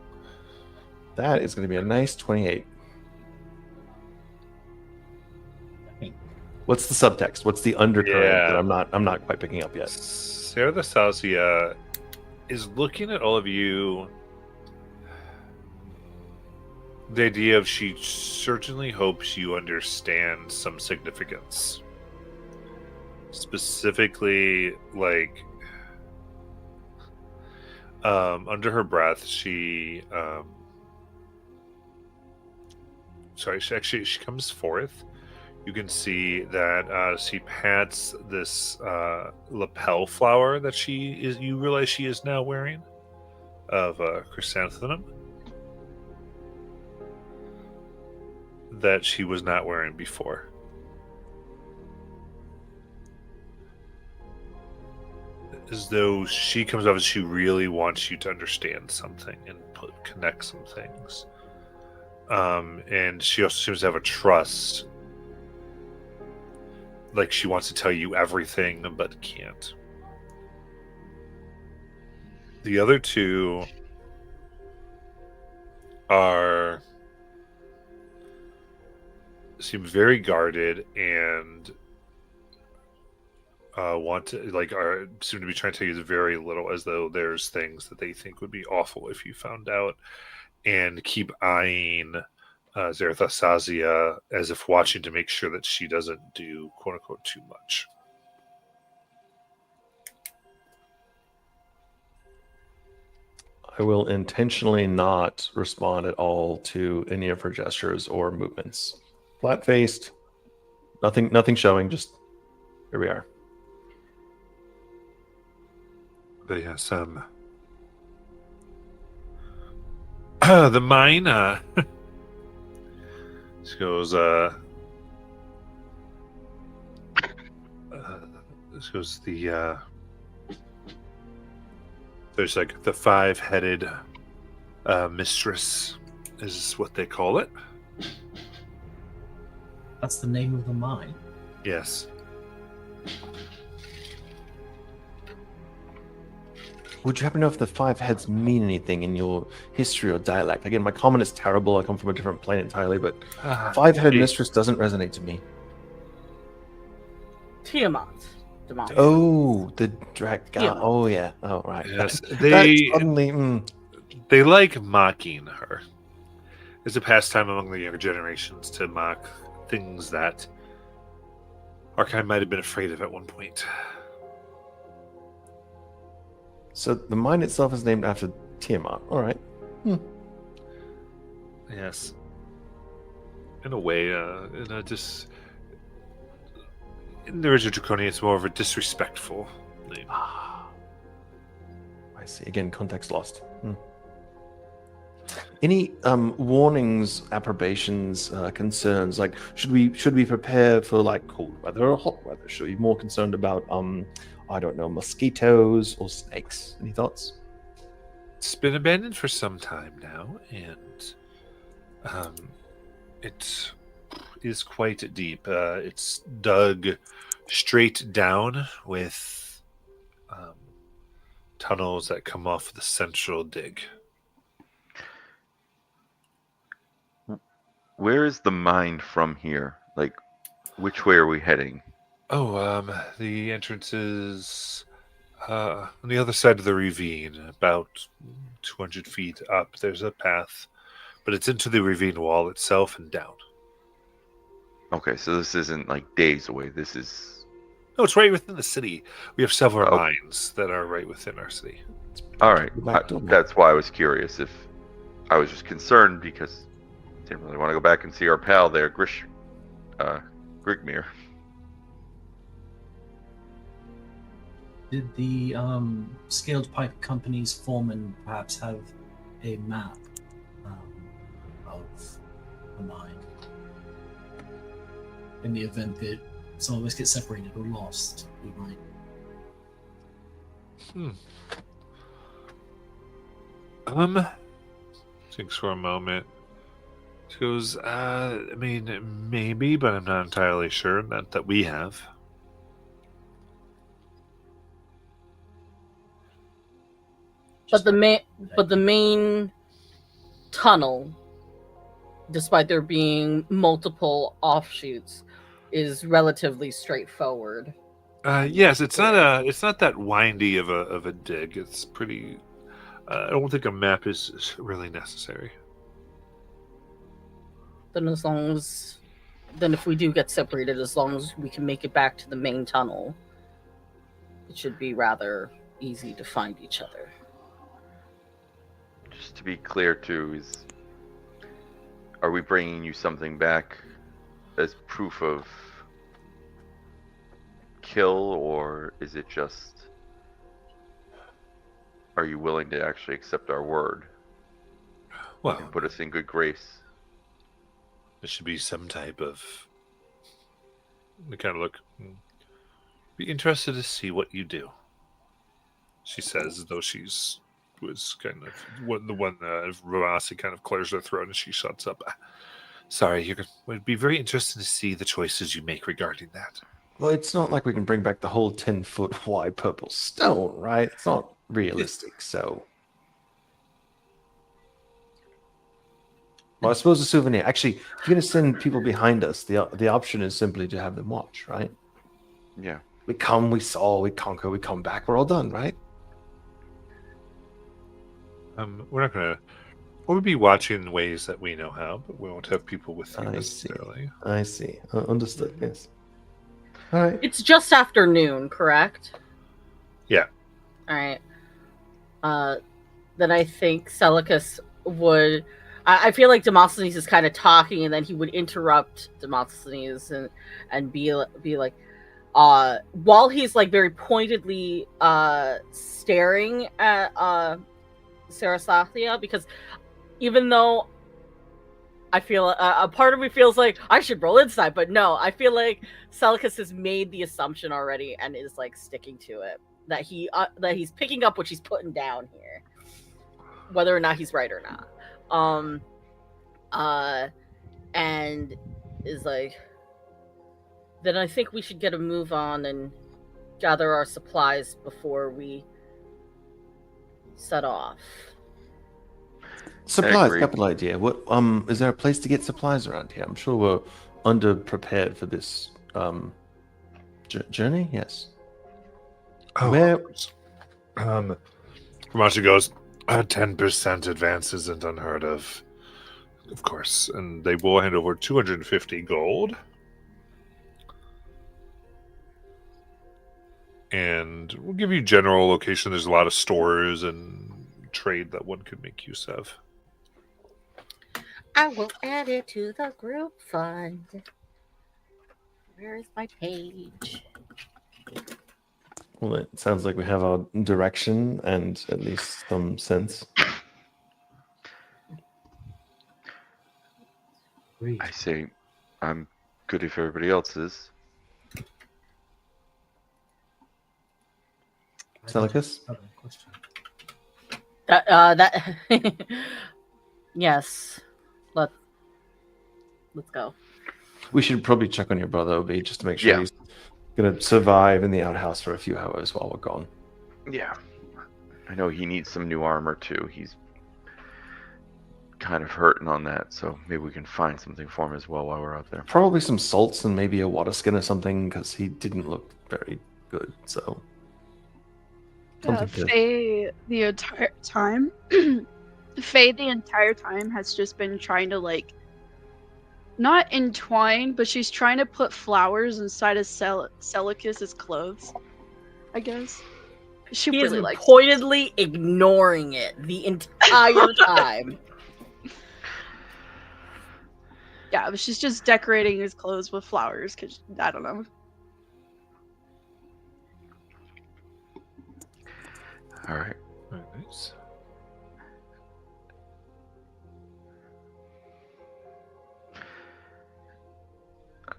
That is going to be a nice 28. What's the subtext? What's the undercurrent that I'm not quite picking up yet? Sarathasasya is looking at all of you. The idea of she certainly hopes you understand some significance. Specifically, like, under her breath, she comes forth. You can see that she pats this lapel flower that you realize she is now wearing of chrysanthemum that she was not wearing before. As though she comes off as she really wants you to understand something and connect some things. And she also seems to have a trust. Like she wants to tell you everything, but can't. The other two are seem very guarded and want to seem to be trying to use very little, as though there's things that they think would be awful if you found out, and keep eyeing Zarathusazia as if watching to make sure that she doesn't do quote unquote too much. I will intentionally not respond at all to any of her gestures or movements. Flat faced, nothing showing, just here we are. But yes, the mine, this goes, there's like the 5-headed mistress, is what they call it. That's the name of the mine. Yes. Would you happen to know if the 5 heads mean anything in your history or dialect? Again, my common is terrible. I come from a different plane entirely, but 5-head mistress doesn't resonate to me. Tiamat. Demonic. Oh, the drag. Yeah. Oh, yeah. Oh, right. Yes, That they like mocking her. It's a pastime among the younger generations to mock things that our kind might have been afraid of at one point. So the mine itself is named after Tiamat. All right. Yes. In a way, just in the original Draconian, it's more of a disrespectful name. I see. Again, context lost. Any warnings, approbations, concerns? Like, should we prepare for like cold weather or hot weather? Should we be more concerned about I don't know, mosquitoes or snakes? Any thoughts? It's been abandoned for some time now, and it is quite deep. It's dug straight down with tunnels that come off the central dig. Where is the mine from here? Like, which way are we heading? Oh, the entrance is on the other side of the ravine, about 200 feet up. There's a path, but it's into the ravine wall itself and down. Okay, so this isn't like days away. This is... No, it's right within the city. We have several mines that are right within our city. All right, that's why I was curious. If I was just concerned because I didn't really want to go back and see our pal there, Grigmir. Did the Scaled Pipe Company's foreman perhaps have a map of the mine? In the event that some of us get separated or lost, we might. Thinks for a moment. She goes, I mean, maybe, but I'm not entirely sure. Not that we have. But the main tunnel, despite there being multiple offshoots, is relatively straightforward. Yes, it's not that windy of a dig. It's pretty. I don't think a map is really necessary. Then if we do get separated, as long as we can make it back to the main tunnel, it should be rather easy to find each other. Just to be clear, too, are we bringing you something back as proof of kill, or is it just, are you willing to actually accept our word? Well, and put us in good grace? There should be some type of... They kind of look... Be interested to see what you do, she says, as though she's... was kind of the one Ramasi kind of clears her throat and she shuts up. Sorry, it would be very interesting to see the choices you make regarding that. Well, it's not like we can bring back the whole 10-foot wide purple stone, right? It's not realistic, so... Well, I suppose a souvenir. Actually, if you're going to send people behind us, the option is simply to have them watch, right? Yeah. We come, we saw, we conquer, we come back. We're all done, right? We're not gonna. We'll be watching in ways that we know how, but we won't have people with you I see. necessarily. I see. Understood. Yes. All right. It's just after noon, correct? Yeah. All right. Then I think Celicus would. I feel like Demosthenes is kind of talking, and then he would interrupt Demosthenes and be like, while he's like very pointedly staring at Sarasathia, because even though I feel a part of me feels like I should roll insight, but no, I feel like Celicus has made the assumption already and is like sticking to it that he's picking up what she's putting down here, whether or not he's right or not. And is like, then I think we should get a move on and gather our supplies before we set off. Supplies, agree. capital idea. What is there a place to get supplies around here? I'm sure we're underprepared for this journey. Yes. Oh, Where? Camacho goes, 10% advance isn't unheard of course, and they will hand over 250 gold. And we'll give you general location. There's a lot of stores and trade that one could make use of. I will add it to the group fund. Where is my page? Well, it sounds like we have our direction and at least some sense. I say I'm good if everybody else is. Celicus? That yes. Let's go. We should probably check on your brother, Obi, just to make sure Yeah. he's gonna survive in the outhouse for a few hours while we're gone. Yeah. I know he needs some new armor too. He's kind of hurting on that, so maybe we can find something for him as well while we're out there. Probably some salts and maybe a water skin or something, because he didn't look very good. So something to- Faye the entire time Faye the entire time has just been trying to like not entwine, but she's trying to put flowers inside of Celicus's clothes, I guess. She He really is likes pointedly ignoring it the entire time. Yeah, but she's just decorating his clothes with flowers because I don't know. All right. Very nice.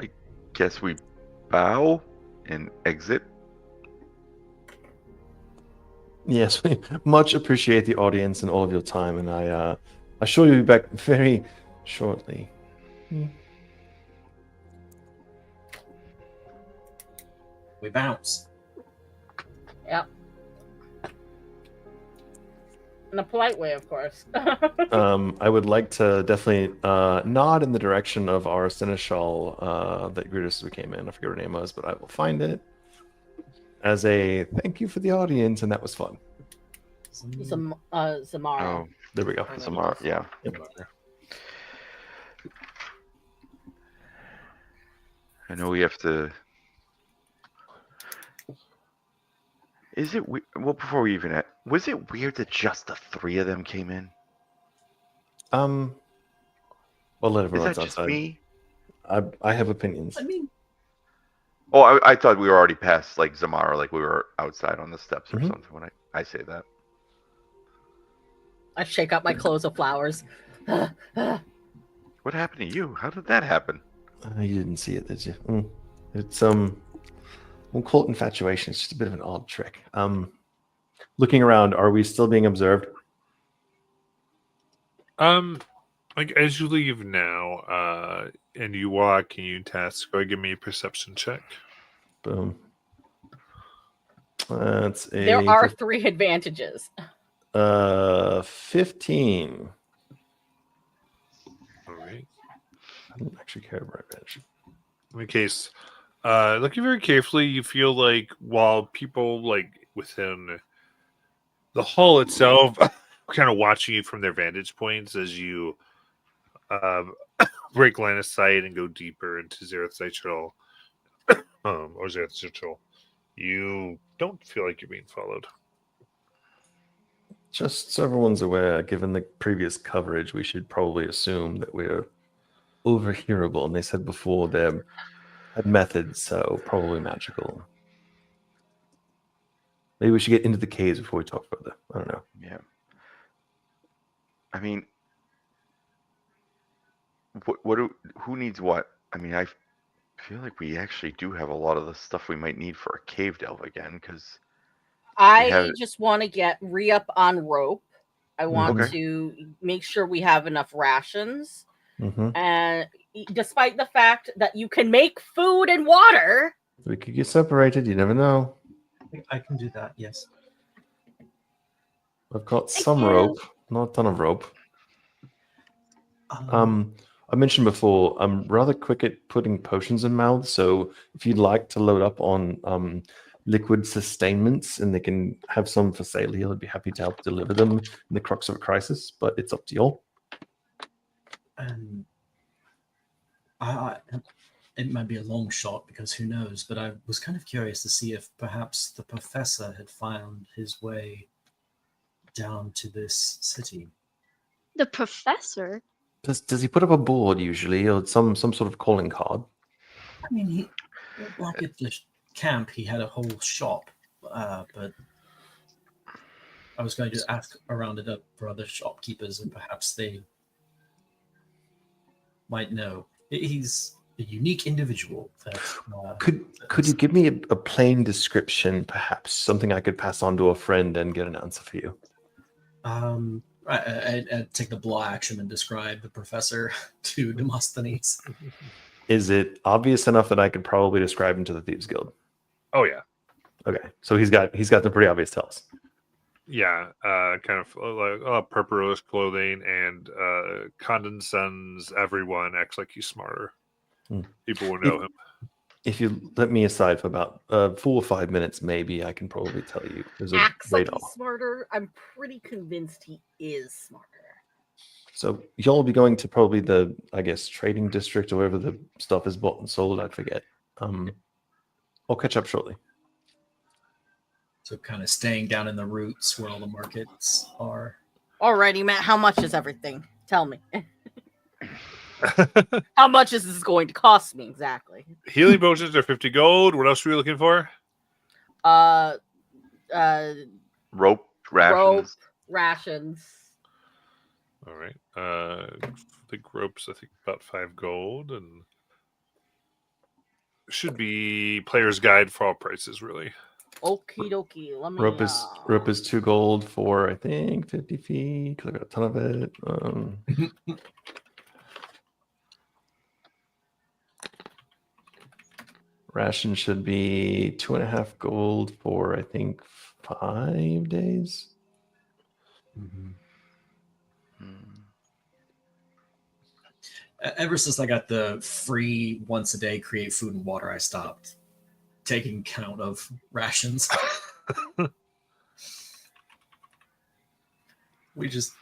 I guess we bow and exit. Yes, we much appreciate the audience and all of your time, and I assure you'll be back very shortly. We bounce. Yep. In a polite way, of course. I would like to definitely nod in the direction of our seneschal that greeted us as we came in. I forget what her name was, but I will find it as a thank you for the audience, and that was fun. Zamara. Oh, There we go. Samara. Yeah. Yep. I know we have to. Is it well before we even was it weird that just the three of them came in? Well, let Is everyone that just outside. me? I have opinions. I mean, Oh, I thought we were already past like Zamara, like we were outside on the steps or Mhm. something when I say that. I shake up my clothes of flowers. What happened to you? How did that happen? You didn't see it, did you? It's we'll call it infatuation. It's just a bit of an odd trick. Looking around, are we still being observed? Like as you leave now, and you walk and you task, go give me a perception check. Boom. That's a There are 3 advantages. 15. didn't actually care about advantage. In case, looking very carefully, you feel like while people like within the hall itself, kind of watching you from their vantage points as you break line of sight and go deeper into Xerath Central, or Xerath Central, you don't feel like you're being followed. Just so everyone's aware, given the previous coverage, we should probably assume that we're overhearable. And they said before they had methods, so probably magical. Maybe we should get into the caves before we talk further. I don't know. Yeah. I mean, who needs what? I mean, I feel like we actually do have a lot of the stuff we might need for a cave delve again, because I just want to re-up on rope. I want Okay. to make sure we have enough rations. Mm-hmm. And despite the fact that you can make food and water, We could get separated. You never know. I can do that. Yes. I've got some rope, not a ton of rope. Um, I mentioned before, I'm rather quick at putting potions in mouths. So if you'd like to load up on liquid sustainments and they can have some for sale here, I'd be happy to help deliver them in the crux of a crisis, but it's up to y'all. And it might be a long shot because who knows, but I was kind of curious to see if perhaps the professor had found his way down to this city. The professor? Does he put up a board usually, or some sort of calling card? I mean, like at the camp, he had a whole shop, but I was going to ask around it up for other shopkeepers, and perhaps they might know. He's a unique individual. Could you give me a plain description, perhaps something I could pass on to a friend and get an answer for you? I'd take the blah action and describe the professor to Demosthenes. Is it obvious enough that I could probably describe him to the Thieves Guild? Oh yeah, Okay, so he's got some pretty obvious tells. yeah. Kind of like purplish clothing and condescends. Everyone acts like he's smarter. People will know him. If you let me aside for about 4 or 5 minutes, maybe I can probably tell you. There's a acts like radar. he's smarter. I'm pretty convinced he is smarter. So y'all will be going to probably the, I guess, trading district or wherever the stuff is bought and sold. I forget. I'll catch up shortly. So kind of staying down in the roots where all the markets are. Alrighty, Matt. How much is everything? Tell me. How much is this going to cost me exactly? Healing potions are 50 gold. What else were you looking for? Rope, rations. Rations. All right. I think ropes, I think about 5 gold, and should be player's guide for all prices, really. Okie dokie. Let me. Rope is 2 gold for I think 50 feet. Because I got a ton of it. Ration should be 2.5 gold for I think 5 days. Mm-hmm. Ever since I got the free once a day create food and water, I stopped taking count of rations. We just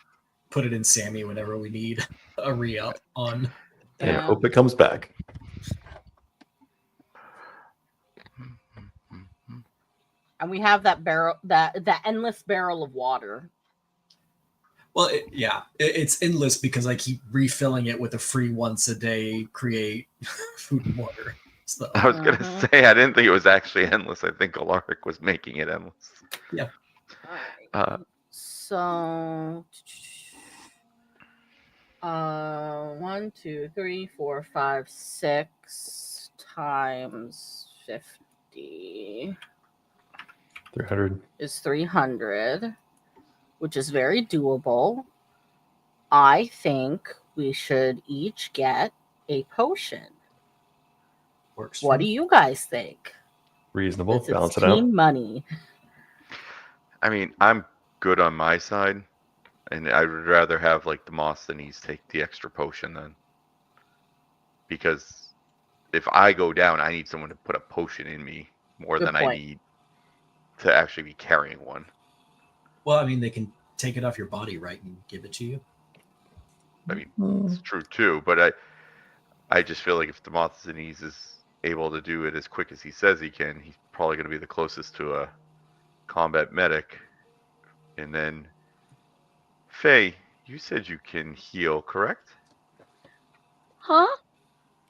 put it in Sammy whenever we need a re-up on. And I hope it comes back. And we have that barrel, that endless barrel of water. Well, it's endless because I keep refilling it with a free once a day create food and water. So. I was going to say, I didn't think it was actually endless. I think Alaric was making it endless. Yeah. So, 1, 2, 3, 4, 5, 6 times 50 300 is 300, which is very doable. I think we should each get a potion. Works. What do you guys think? Reasonable. It's Balance it out. team money. I mean, I'm good on my side, and I would rather have like Demosthenes take the extra potion then. because if I go down, I need someone to put a potion in me more Good than I point. need to actually be carrying one. Well, I mean, they can take it off your body, right, and give it to you. I mean, it's true too, but I just feel like if Demosthenes is able to do it as quick as he says he can, he's probably going to be the closest to a combat medic. And then, Faye, you said you can heal, correct? Huh?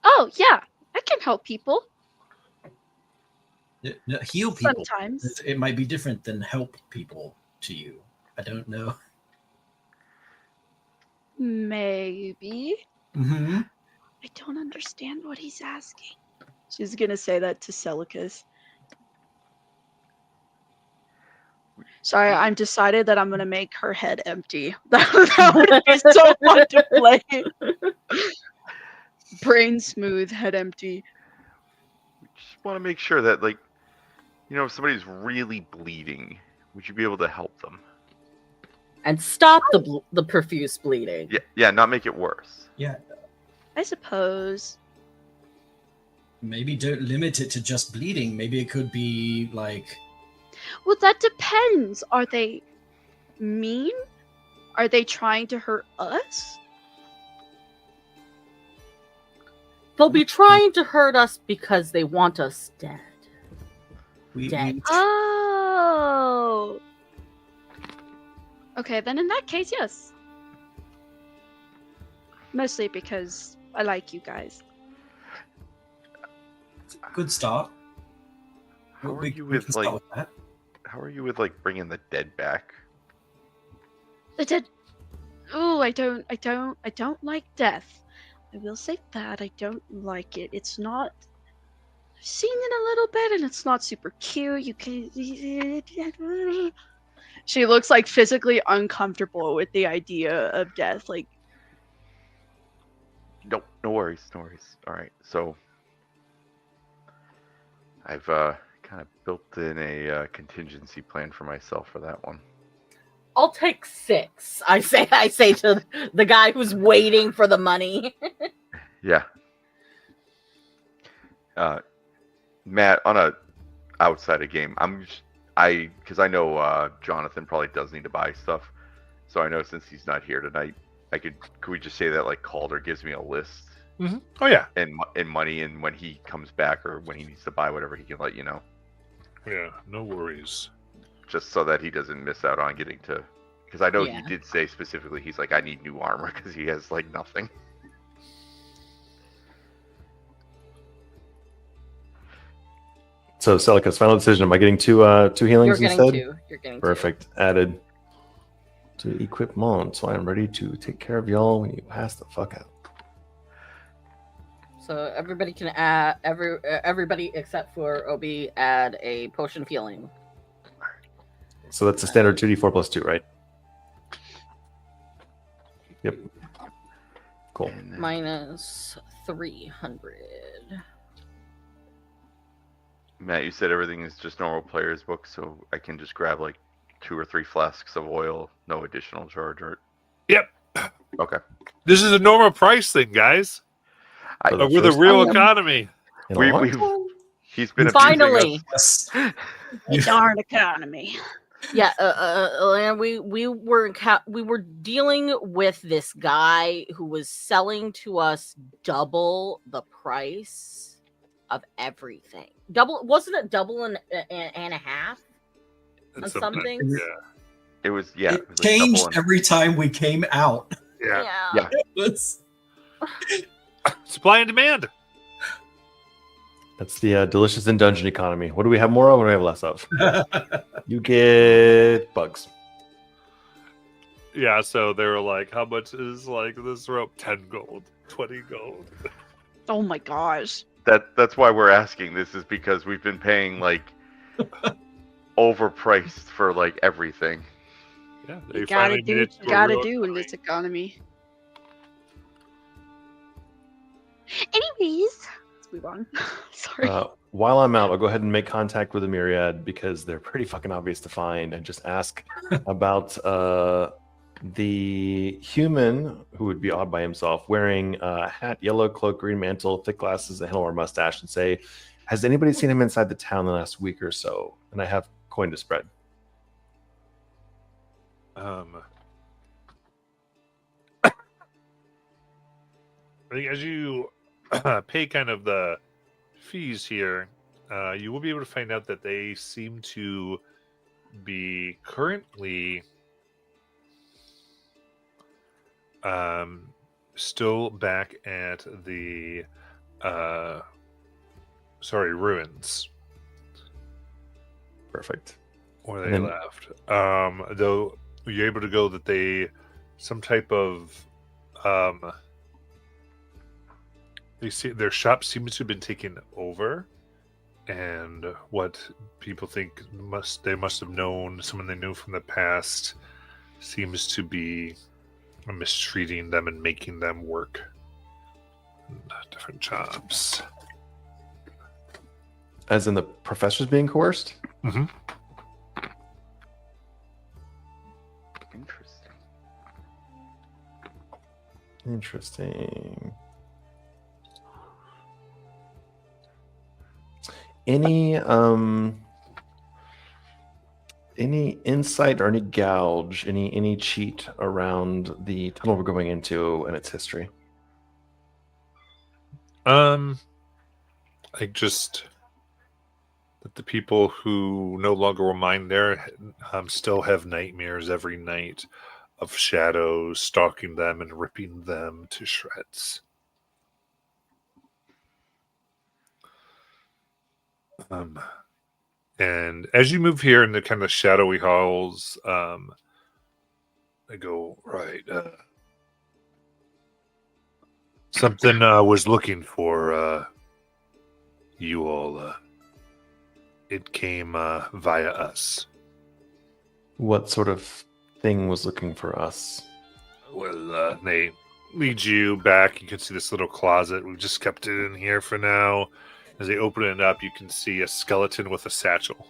Oh, yeah. I can help people No, heal people. sometimes. It might be different than help people to you. I don't know. Maybe. Mm-hmm. I don't understand what he's asking. She's gonna say that to Celicus. Sorry, I'm decided that I'm gonna make her head empty. That would be so fun to play. Brain smooth, head empty. We just want to make sure that, like, if somebody's really bleeding, would you be able to help them? And stop the profuse bleeding. Yeah, not make it worse. Yeah, I suppose. maybe don't limit it to just bleeding. Maybe it could be like, Well, that depends. Are they mean? Are they trying to hurt us? They'll be trying to hurt us because they want us dead. we Dead. Oh. Okay, then in that case, yes. Mostly because I like you guys. good start. How are We you can with start like? with that. How are you with like bringing the dead back? The dead. Oh, I don't like death. I will say that I don't like it. It's not. I've seen it a little bit, and it's not super cute. You can. She looks like physically uncomfortable with the idea of death. Like, No worries, no worries. All right, so I've kind of built in a contingency plan for myself for that one. I'll take 6. I say to the guy who's waiting for the money. Yeah. Matt, on a outside of game, because I know Jonathan probably does need to buy stuff, so I know since he's not here tonight, could we just say that like Calder gives me a list Mm-hmm. Oh yeah, and money, and when he comes back or when he needs to buy whatever, he can let you know, yeah. No worries. just so that he doesn't miss out on getting to. Because I know Yeah. he did say specifically, he's like, I need new armor because he has like nothing. So Celica's final decision: am I getting two healings You're getting instead? 2. You're getting 2. Perfect. Added to equipment, so I'm ready to take care of y'all when you pass the fuck out. So everybody can add everybody except for OB add a potion of healing. So that's a standard 2d4 plus 2, right? Yep. Cool. And then- Minus 300. Matt, you said everything is just normal player's book, so I can just grab like 2 or 3 flasks of oil, no additional charge, or Yep. okay. This is a normal price thing, guys. For the We're the first real time economy. in a long time. He's been Finally. Yes. the darn economy. Yeah, and we were dealing with this guy who was selling to us double the price of everything. Wasn't it double and a half on some things? Yeah. It was yeah. It It was like changed double and- every time we came out. Yeah. Yeah. It was- Supply and demand. That's the delicious in dungeon economy. What do we have more of? What do we have less of? You get bugs. Yeah, so they were like, how much is like this rope? 10 gold, 20 gold. Oh my gosh. That's why we're asking this, is because we've been paying like overpriced for like everything. Yeah, You gotta do what you gotta do in this economy. Anyways, let's move on. Sorry. While I'm out, I'll go ahead and make contact with the Myriad because they're pretty fucking obvious to find, and just ask about The human, who would be odd by himself, wearing a hat, yellow cloak, green mantle, thick glasses, a handlebar mustache, and say, "Has anybody seen him inside the town the last week or so?" And I have coin to spread. I think as you pay kind of the fees here, you will be able to find out that they seem to be currently still back at the ruins Perfect. where And they then- left. Though you're able to go that they some type of they see their shop seems to have been taken over, and what people think they must have known someone they knew from the past seems to be mistreating them and making them work different jobs. As in the professors being coerced? Mm-hmm. Interesting. Any insight or any gouge, any cheat around the tunnel we're going into and its history? Like just that the people who no longer will mine there still have nightmares every night of shadows stalking them and ripping them to shreds. And as you move here in the kind of shadowy halls, they go, right, something was looking for you all. It came via us. What sort of thing was looking for us? Well, they lead you back. You can see this little closet. We've just kept it in here for now. As they open it up, you can see a skeleton with a satchel.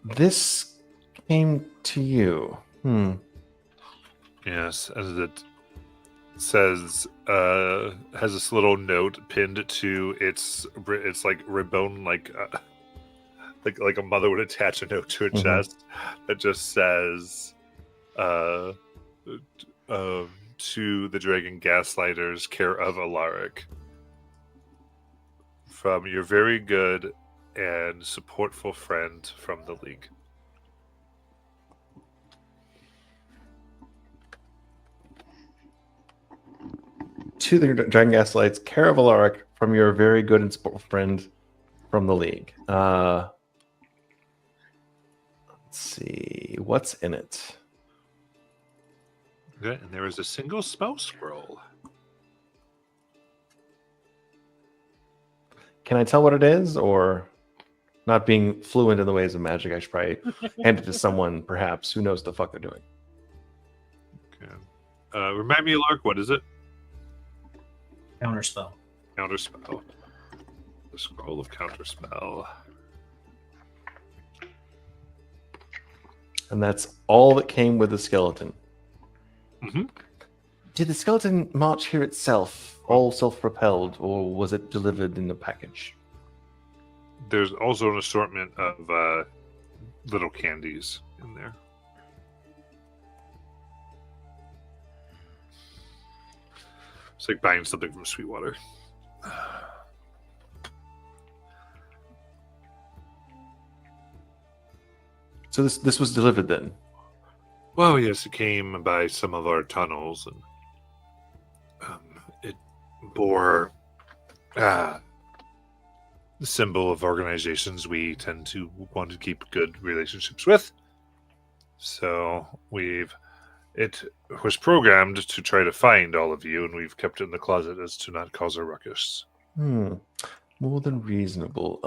This came to you. Yes, as it says, has this little note pinned to its like ribbon, like a mother would attach a note to her chest that just says, to the Dragon Gaslighters, care of Alaric. From your very good and supportful friend from the League. To the Dragon Gaslights, care of Alaric, from your very good and supportful friend from the League. Let's see. What's in it? Okay, and there is a single spell scroll. Can I tell what it is, or not being fluent in the ways of magic, I should probably hand it to someone, perhaps, who knows the fuck they're doing. Okay. Remind me, Lark, what is it? Counterspell. Counterspell. The scroll of counterspell. And that's all that came with the skeleton. Mm-hmm. Did the skeleton march here itself, all self-propelled, or was it delivered in a package? There's also an assortment of little candies in there. It's like buying something from Sweetwater. So this was delivered then? Well, yes, it came by some of our tunnels, and it bore the symbol of organizations we tend to want to keep good relationships with. So it was programmed to try to find all of you, and we've kept it in the closet as to not cause a ruckus. More than reasonable.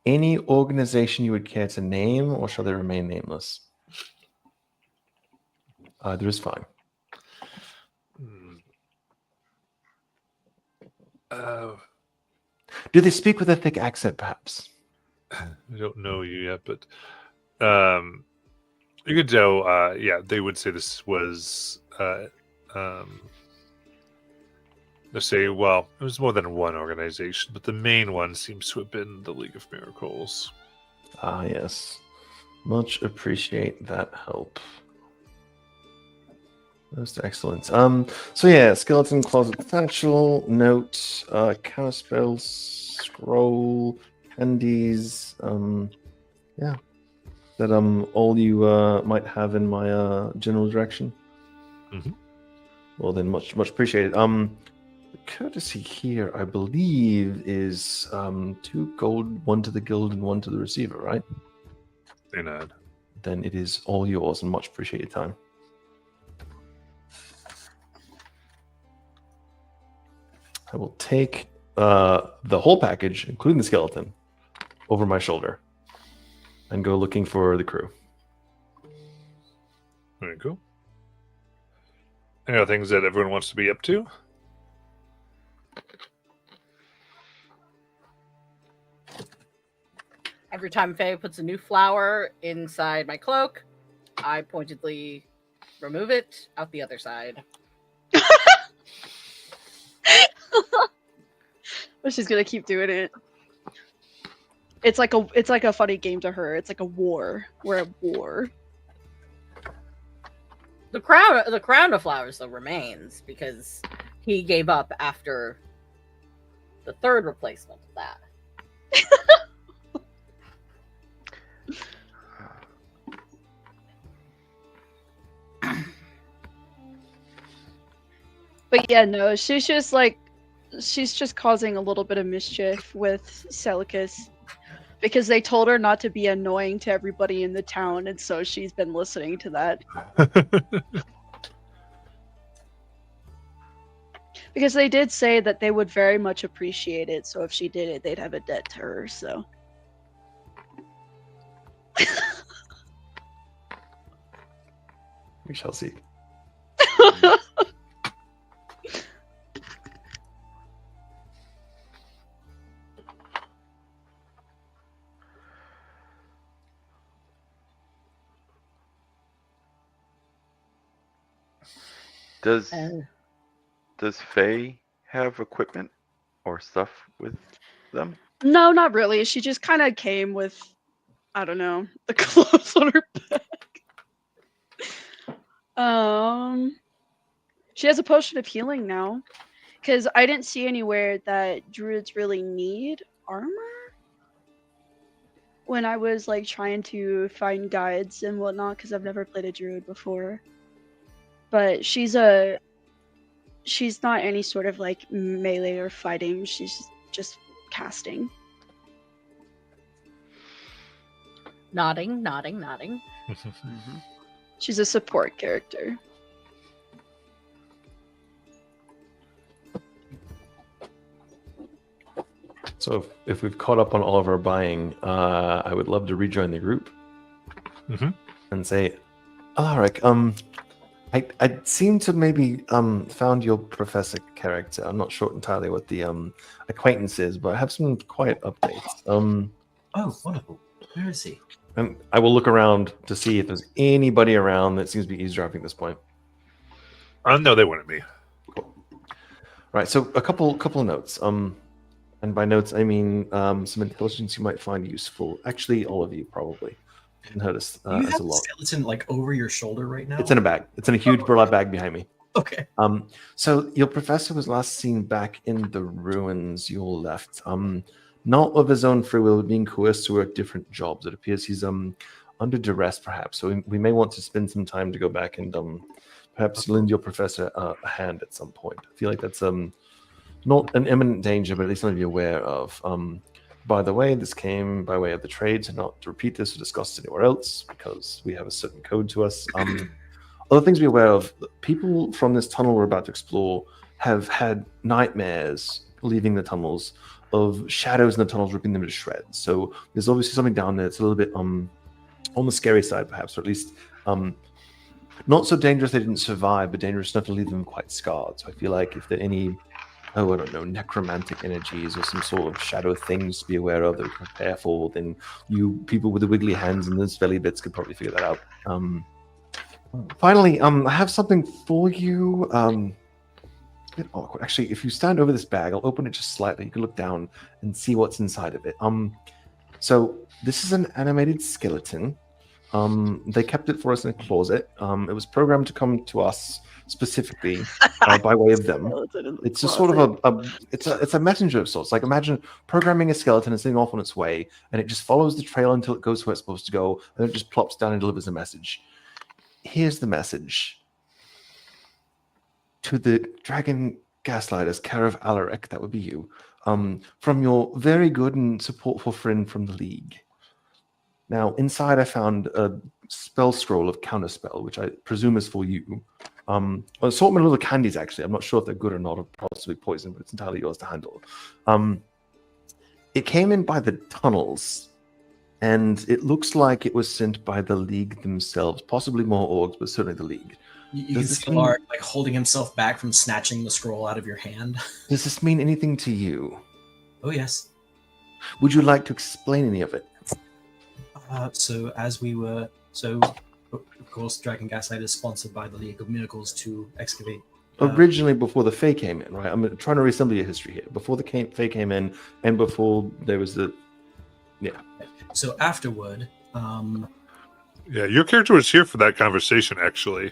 Any organization you would care to name, or shall they remain nameless? Either is fine. Do they speak with a thick accent, perhaps? I don't know you yet, but You could tell, they would say this was, they say, well, it was more than one organization, but the main one seems to have been the League of Miracles. Ah, yes. Much appreciate that help. Most excellent. So yeah, skeleton closet satchel, note, counterspell, scroll, candies, yeah. That all you might have in my general direction. Mhm. Well then, much appreciated. The courtesy here, I believe, is 2 gold, 1 to the guild and 1 to the receiver, right? They nod. Then it is all yours, and much appreciated time. I will take the whole package, including the skeleton, over my shoulder and go looking for the crew. Very cool. Any other things that everyone wants to be up to? Every time Faye puts a new flower inside my cloak, I pointedly remove it out the other side. But she's gonna keep doing it. It's like a funny game to her. It's like a war. We're at war. The crown of flowers though remains because he gave up after the third replacement of that. But yeah, no, she's just causing a little bit of mischief with Celicus because they told her not to be annoying to everybody in the town, and so she's been listening to that. Because they did say that they would very much appreciate it, so if she did it, they'd have a debt to her, so. We shall see. Does Faye have equipment or stuff with them? No, not really. She just kind of came with, I don't know, the clothes on her back. She has a potion of healing now, because I didn't see anywhere that druids really need armor when I was like trying to find guides and whatnot, because I've never played a druid before. But she's not any sort of like melee or fighting. She's just casting. Nodding. Mm-hmm. She's a support character. So if we've caught up on all of our buying, I would love to rejoin the group and say, Alaric, I seem to maybe found your professor character. I'm not sure entirely what the acquaintance is, but I have some quiet updates. Oh, wonderful. Where is he? And I will look around to see if there's anybody around that seems to be eavesdropping at this point. No, they wouldn't be. Cool. Right, so a couple of notes. And by notes, I mean some intelligence you might find useful. Actually, all of you probably. Didn't hurt us Do you as have a the lot. skeleton like over your shoulder right now? It's in a bag. It's in a huge burlap bag behind me. Okay. So your professor was last seen back in the ruins you all left. Not of his own free will, being coerced to work different jobs. It appears he's under duress, perhaps. So we may want to spend some time to go back and perhaps lend your professor a hand at some point. I feel like that's not an imminent danger, but at least something to be aware of. By the way, this came by way of the trade, so not to repeat this or discuss it anywhere else, because we have a certain code to us. Other things to be aware of, people from this tunnel we're about to explore have had nightmares leaving the tunnels of shadows in the tunnels ripping them to shreds. So there's obviously something down there that's a little bit on the scary side, perhaps, or at least not so dangerous they didn't survive, but dangerous enough to leave them quite scarred. So I feel like if there are any oh, I don't know, necromantic energies or some sort of shadow things to be aware of that we can prepare for, then you people with the wiggly hands and the svelly bits could probably figure that out. Finally, I have something for you. A bit awkward. Actually, if you stand over this bag, I'll open it just slightly. You can look down and see what's inside of it. So this is an animated skeleton. They kept it for us in a closet. It was programmed to come to us specifically by way of them. It's a sort of it's a messenger of sorts. Like imagine programming a skeleton and sending off on its way, and it just follows the trail until it goes where it's supposed to go, and it just plops down and delivers a message. Here's the message. To the Dragon Gaslighters, care of Alaric, that would be you, from your very good and supportful friend from the League. Now, inside I found a spell scroll of Counterspell, which I presume is for you. An assortment of little candies, actually. I'm not sure if they're good or not, or possibly poison, but it's entirely yours to handle. It came in by the tunnels, and it looks like it was sent by the League themselves. Possibly more orgs, but certainly the League. You can see Lark like holding himself back from snatching the scroll out of your hand. Does this mean anything to you? Oh, yes. Would you like to explain any of it? So of course, Dragon Gaslight is sponsored by the League of Miracles to excavate. Originally, before the Faye came in, right? I'm trying to reassemble your history here. Before the Faye came in, and before there was the, yeah. So afterward, Yeah, your character was here for that conversation, actually.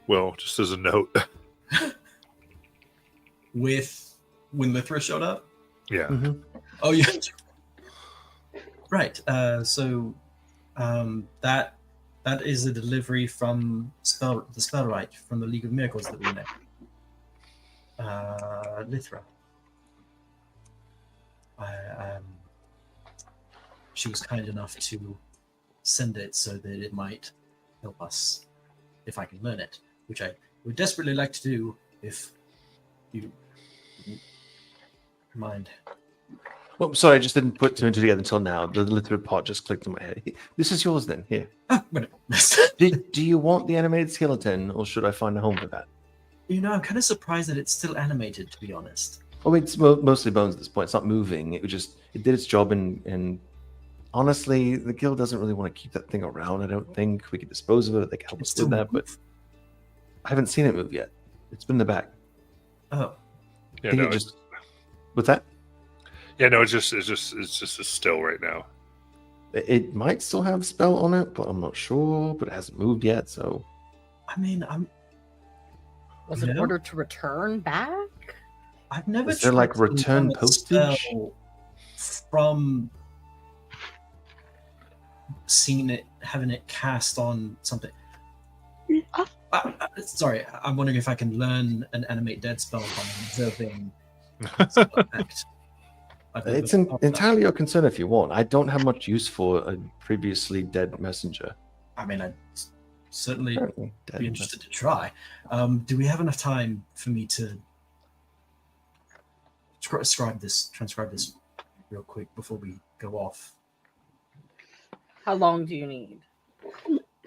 Well, just as a note. with when Lithra showed up. Yeah. Mm-hmm. Oh yeah. Right. That is a delivery from the Spellrite from the League of Miracles that we met. Lithra. She was kind enough to send it so that it might help us if I can learn it, which I would desperately like to do if you mind. Well, sorry, I just didn't put two and two together until now. The Lithrid pot just clicked in my head. This is yours then. Here. Do you want the animated skeleton, or should I find a home for that? You know, I'm kind of surprised that it's still animated, to be honest. Oh, it's mostly bones at this point. It's not moving. It did its job, and honestly, the guild doesn't really want to keep that thing around. I don't think we could dispose of it. They can help us with that, but I haven't seen it move yet. It's been in the back. Oh, Yeah, no, What's that? Yeah, no, it's just still right now. It might still have spell on it, but I'm not sure. But it hasn't moved yet, so. I mean, Was it ordered to return back? I've never. Is there like return postage? From seeing it, having it cast on something. Sorry, I'm wondering if I can learn an animate dead spell from observing. It's entirely your concern if you want. I don't have much use for a previously dead messenger. I mean, I'd certainly be interested to try. Do we have enough time for me to transcribe this real quick before we go off? How long do you need?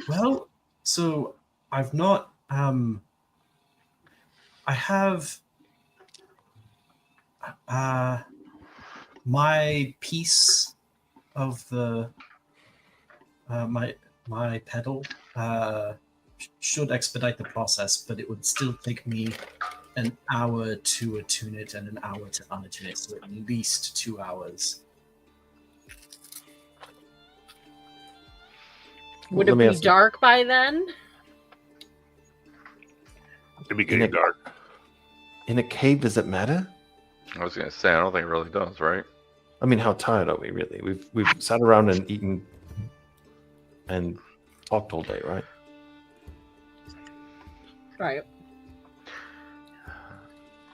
Well, so I've not. I have. My piece of the my pedal should expedite the process, but it would still take me an hour to attune it and an hour to unattune it, so at least 2 hours. Would it be dark by then? It'd be getting dark. In a cave, does it matter? I was gonna say, I don't think it really does, right? I mean, how tired are we really? We've sat around and eaten and talked all day, right? Right.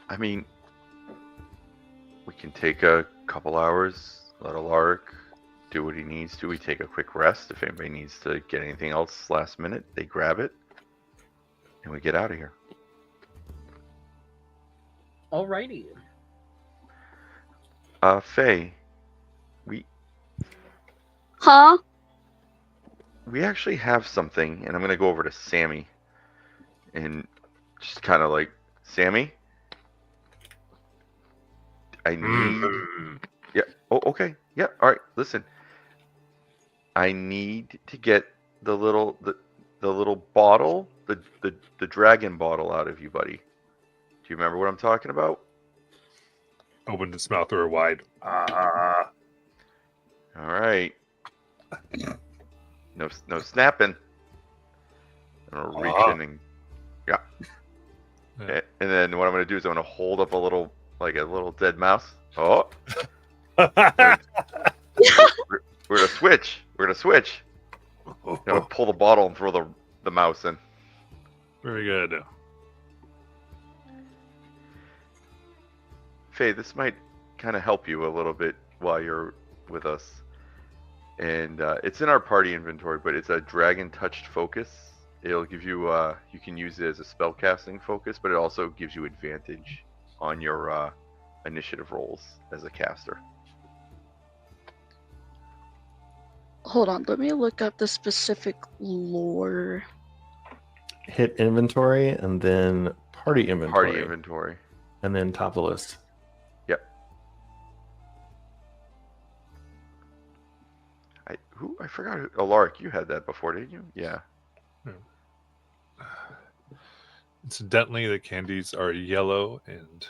I mean, we can take a couple hours, let Alaric do what he needs to. We take a quick rest. If anybody needs to get anything else last minute, they grab it, and we get out of here. Alrighty. Faye, Huh? we actually have something, and I'm gonna go over to Sammy and just kind of like, Sammy, I need. Yeah. Oh, okay. Yeah. All right. Listen. I need to get the little bottle, the dragon bottle out of you, buddy. Do you remember what I'm talking about? Opened its mouth real wide. Ah. All right. No snapping. I'm gonna reach in and yeah. Yeah. And then what I'm gonna do is I'm gonna hold up a little dead mouse. Oh. We're gonna switch. We're gonna switch. I'm gonna pull the bottle and throw the mouse in. Very good. Faye, this might kind of help you a little bit while you're with us. And it's in our party inventory, but it's a dragon touched focus. It'll give you you can use it as a spell casting focus, but it also gives you advantage on your initiative rolls as a caster. Hold on, let me look up the specific lore. Hit inventory and then party inventory. Party inventory. And then top of the list. Yep. I forgot who, Alaric, you had that before, didn't you? Yeah. Incidentally, the candies are yellow and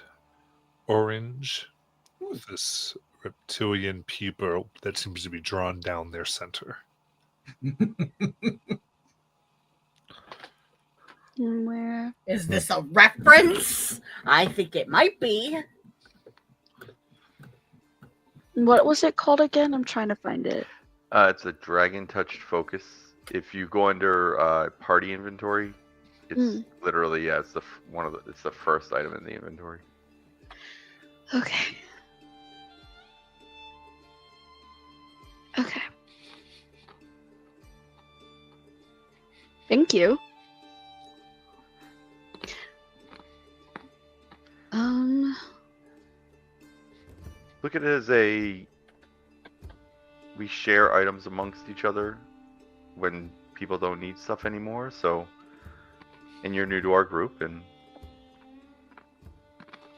orange with this reptilian pupil that seems to be drawn down their center. Where? Is this a reference? I think it might be. What was it called again? I'm trying to find it. It's a dragon touched focus. If you go under party inventory, it's literally it's it's the first item in the inventory. Okay. Okay. Thank you. Look at it as we share items amongst each other when people don't need stuff anymore. So, and you're new to our group, and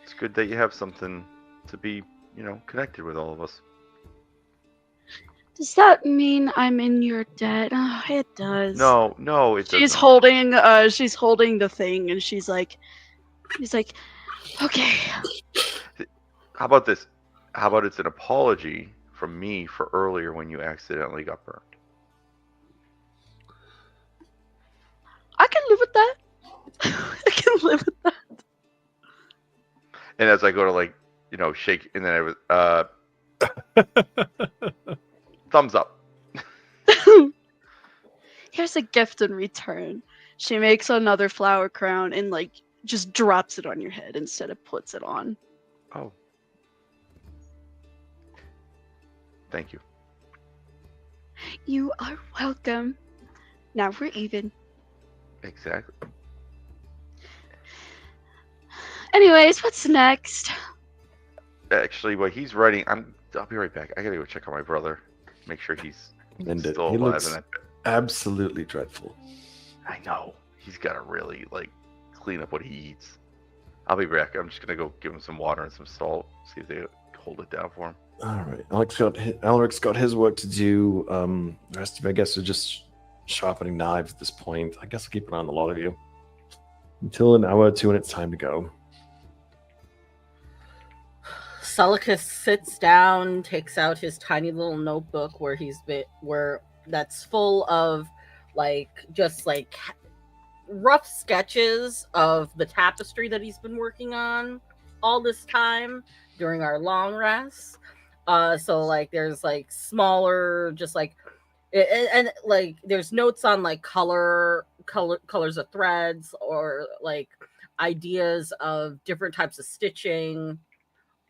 it's good that you have something to be, connected with all of us. Does that mean I'm in your debt? Oh, it does. No, it doesn't. She's holding the thing, and she's like, okay. How about this? How about it's an apology from me for earlier when you accidentally got burned? I can live with that. I can live with that. And as I go to shake, and then I was thumbs up. Here's a gift in return. She makes another flower crown and just drops it on your head instead of puts it on. Oh. Thank you. You are welcome. Now we're even. Exactly. Anyways, what's next? Actually, while he's writing, I'll be right back. I gotta go check on my brother, make sure he's still he alive. looks absolutely dreadful. I know he's gotta really clean up what he eats. I'll be back. I'm just gonna go give him some water and some salt. See if they hold it down for him. All right. Alaric's got his work to do. The rest of you, I guess, are just sharpening knives at this point. I guess I'll keep an eye on a lot of you until an hour or two, and it's time to go. Sulicus sits down, takes out his tiny little notebook where that's full of rough sketches of the tapestry that he's been working on all this time during our long rest. So there's smaller, and there's notes on colors of threads or ideas of different types of stitching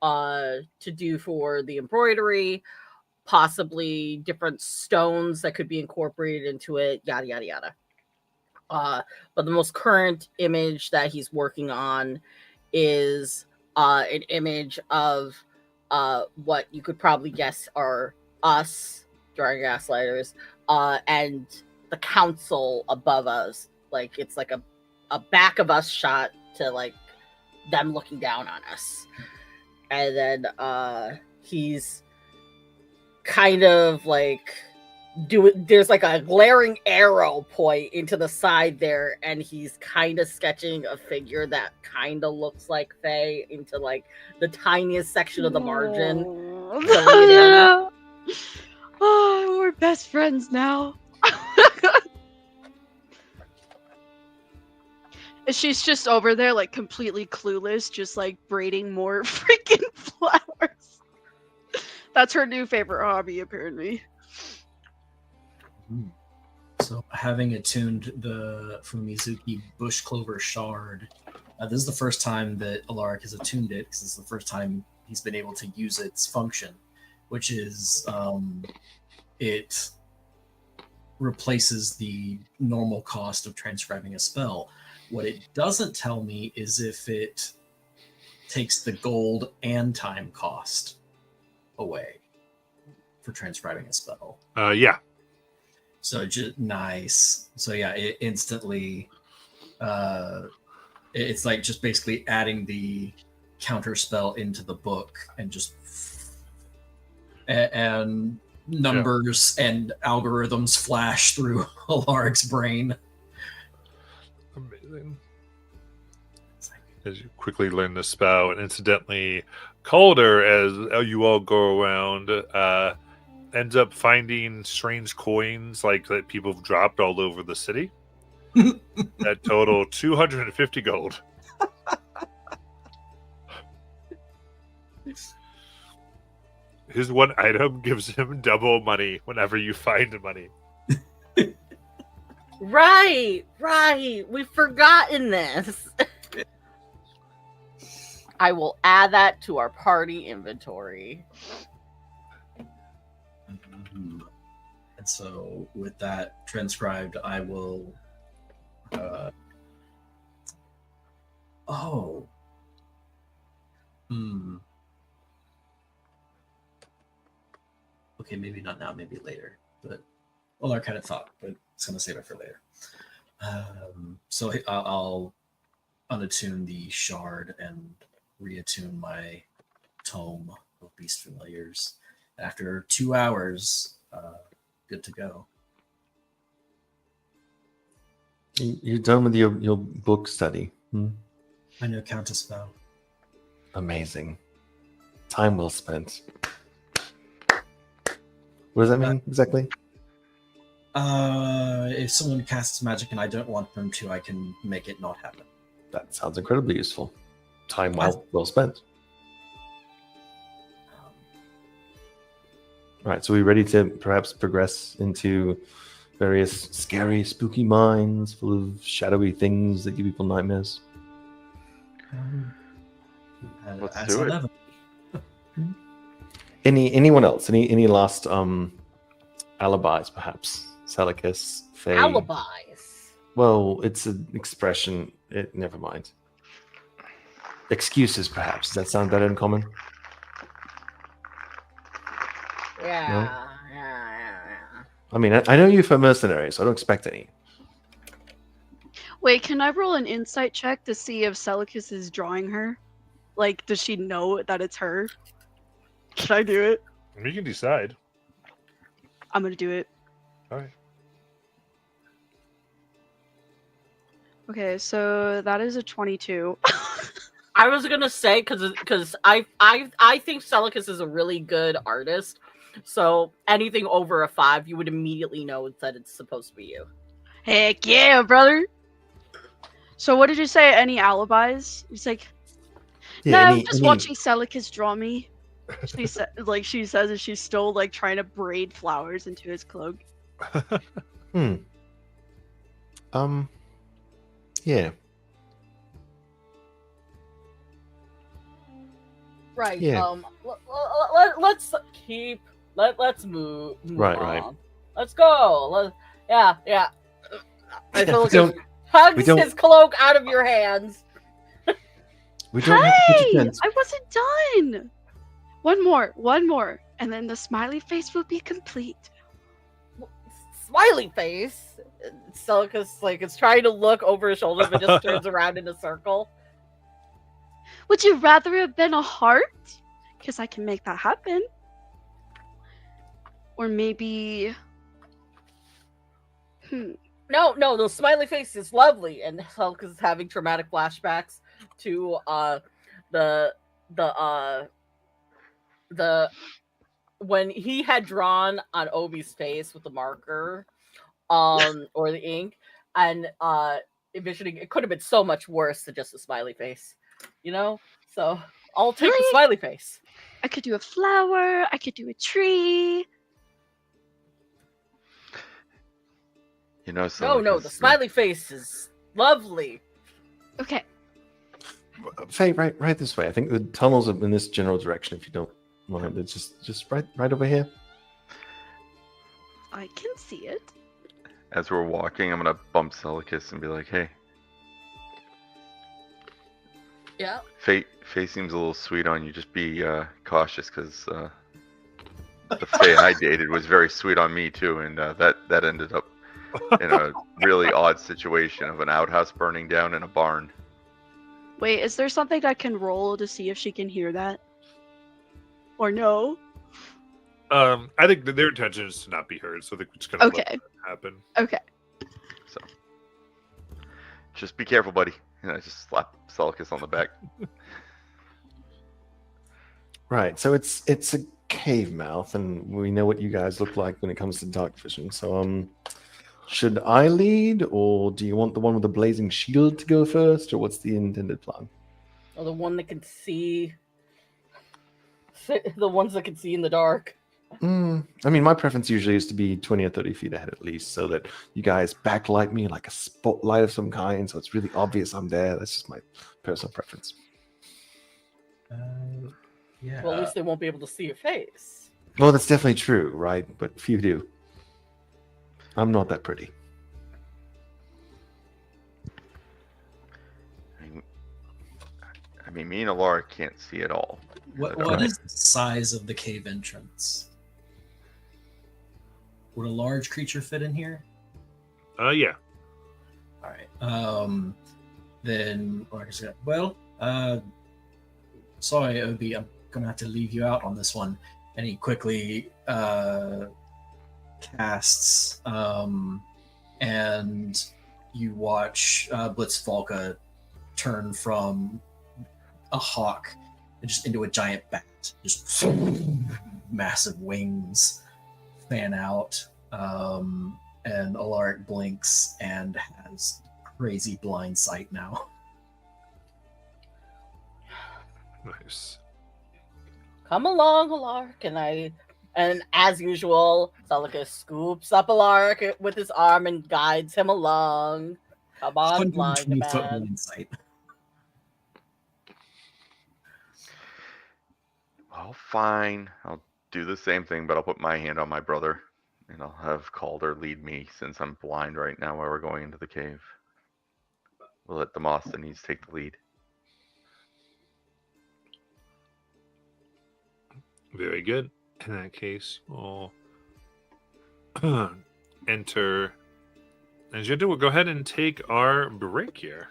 to do for the embroidery, possibly different stones that could be incorporated into it, yada yada yada. But the most current image that he's working on is an image of what you could probably guess are us, Dragon Gaslighters, and the council above us. It's a back of us shot to them looking down on us. and then he's kind of like there's like a glaring arrow point into the side there, and he's kind of sketching a figure that kind of looks like Faye into like the tiniest section of the margin. No. Oh, we're best friends now. And she's just over there, like completely clueless, just like braiding more freaking flowers. That's her new favorite hobby, apparently. So, having attuned the Fumizuki Bush Clover Shard, this is the first time that Alaric has attuned it, because it's the first time he's been able to use its function, which is it replaces the normal cost of transcribing a spell. What it doesn't tell me is if it takes the gold and time cost away for transcribing a spell. Yeah. So just nice. So yeah, it instantly it's like just basically adding the counter spell into the book and just and numbers and algorithms flash through Alaric's brain. Amazing. As you quickly learn the spell, and incidentally, Calder, as you all go around, ends up finding strange coins like that people have dropped all over the city. That total 250 gold. His one item gives him double money whenever you find money. Right. We've forgotten this. I will add that to our party inventory. And so, with that transcribed, I will. Okay, maybe not now, maybe later. But I kind of thought, but it's gonna save it for later. So I'll unattune the shard and reattune my tome of Beast Familiars. After 2 hours, good to go. You're done with your book study. I know Countess Spell. Amazing. Time well spent. What does that mean exactly? If someone casts magic and I don't want them to, I can make it not happen. That sounds incredibly useful. Time well spent. All right, so we're ready to perhaps progress into various scary, spooky mines full of shadowy things that give people nightmares. Let's do it. Anyone else? Any last alibis, perhaps? Salicus, Faye. Alibis. Well, it's an expression. Never mind. Excuses, perhaps. Does that sound better in common? Yeah. I mean, I know you for mercenaries, so I don't expect any. Wait, can I roll an insight check to see if Celicus is drawing her? Like, does she know that it's her? Can I do it? You can decide. I'm gonna do it. All right. Okay, so that is a 22. I was gonna say because I think Celicus is a really good artist. So anything over a 5, you would immediately know that it's supposed to be you. Heck yeah, brother! So what did you say? Any alibis? He's like, no, I'm just watching Celicus draw me. She said, like she says that she's still like trying to braid flowers into his cloak. Yeah. Right. Yeah. Let's move. Right. Let's go. Yeah. I feel like Don't- hugs don't- his cloak out of your hands. We don't have to Hey! pretend. I wasn't done! One more, and then the smiley face will be complete. Smiley face. Celicus like is trying to look over his shoulder, but just turns around in a circle. Would you rather have been a heart? Because I can make that happen. Or maybe... No, the smiley face is lovely, and Selka's is having traumatic flashbacks to the when he had drawn on Obi's face with the marker, or the ink, and envisioning it could have been so much worse than just a smiley face, you know. So I'll take the smiley face. I could do a flower. I could do a tree. You know, so No, the smiley face is lovely. Okay. Faye, right this way. I think the tunnels are in this general direction. If you don't mind, it's just right over here. I can see it. As we're walking, I'm gonna bump Celicus and be like, "Hey, Yeah. Faye seems a little sweet on you. Just be cautious, because the Faye I dated was very sweet on me too, and that ended up in a really odd situation of an outhouse burning down in a barn." Wait, is there something I can roll to see if she can hear that? Or no? I think that their intention is to not be heard, so they're just gonna let that happen. Okay. So, just be careful, buddy. And I just slap Celicus on the back. Right. So it's a cave mouth, and we know what you guys look like when it comes to dark vision. So should I lead, or do you want the one with the blazing shield to go first, or what's the intended plan? Or the one that can see, the ones that can see in the dark. I mean, my preference usually is to be 20 or 30 feet ahead at least, so that you guys backlight me like a spotlight of some kind, so it's really obvious I'm there. That's just my personal preference. Yeah. Well, at least they won't be able to see your face. Well, that's definitely true, right? But few do. I'm not that pretty. I mean, me and Alara can't see at all. What is the size of the cave entrance? Would a large creature fit in here? Yeah. All right. Then, sorry, Obi, I'm gonna have to leave you out on this one. And he quickly casts, and you watch Blitzvalka turn from a hawk just into a giant bat. Just massive wings fan out, and Alaric blinks and has crazy blind sight now. Nice. Come along, Alark, and as usual, Celicus scoops up Alark with his arm and guides him along. Come on, blind 120-foot man. blind sight. Well, fine. I'll do the same thing, but I'll put my hand on my brother, and I'll have Calder lead me since I'm blind right now while we're going into the cave. We'll let Demosthenes take the lead. Very good. In that case, we'll enter. And we'll go ahead and take our break here.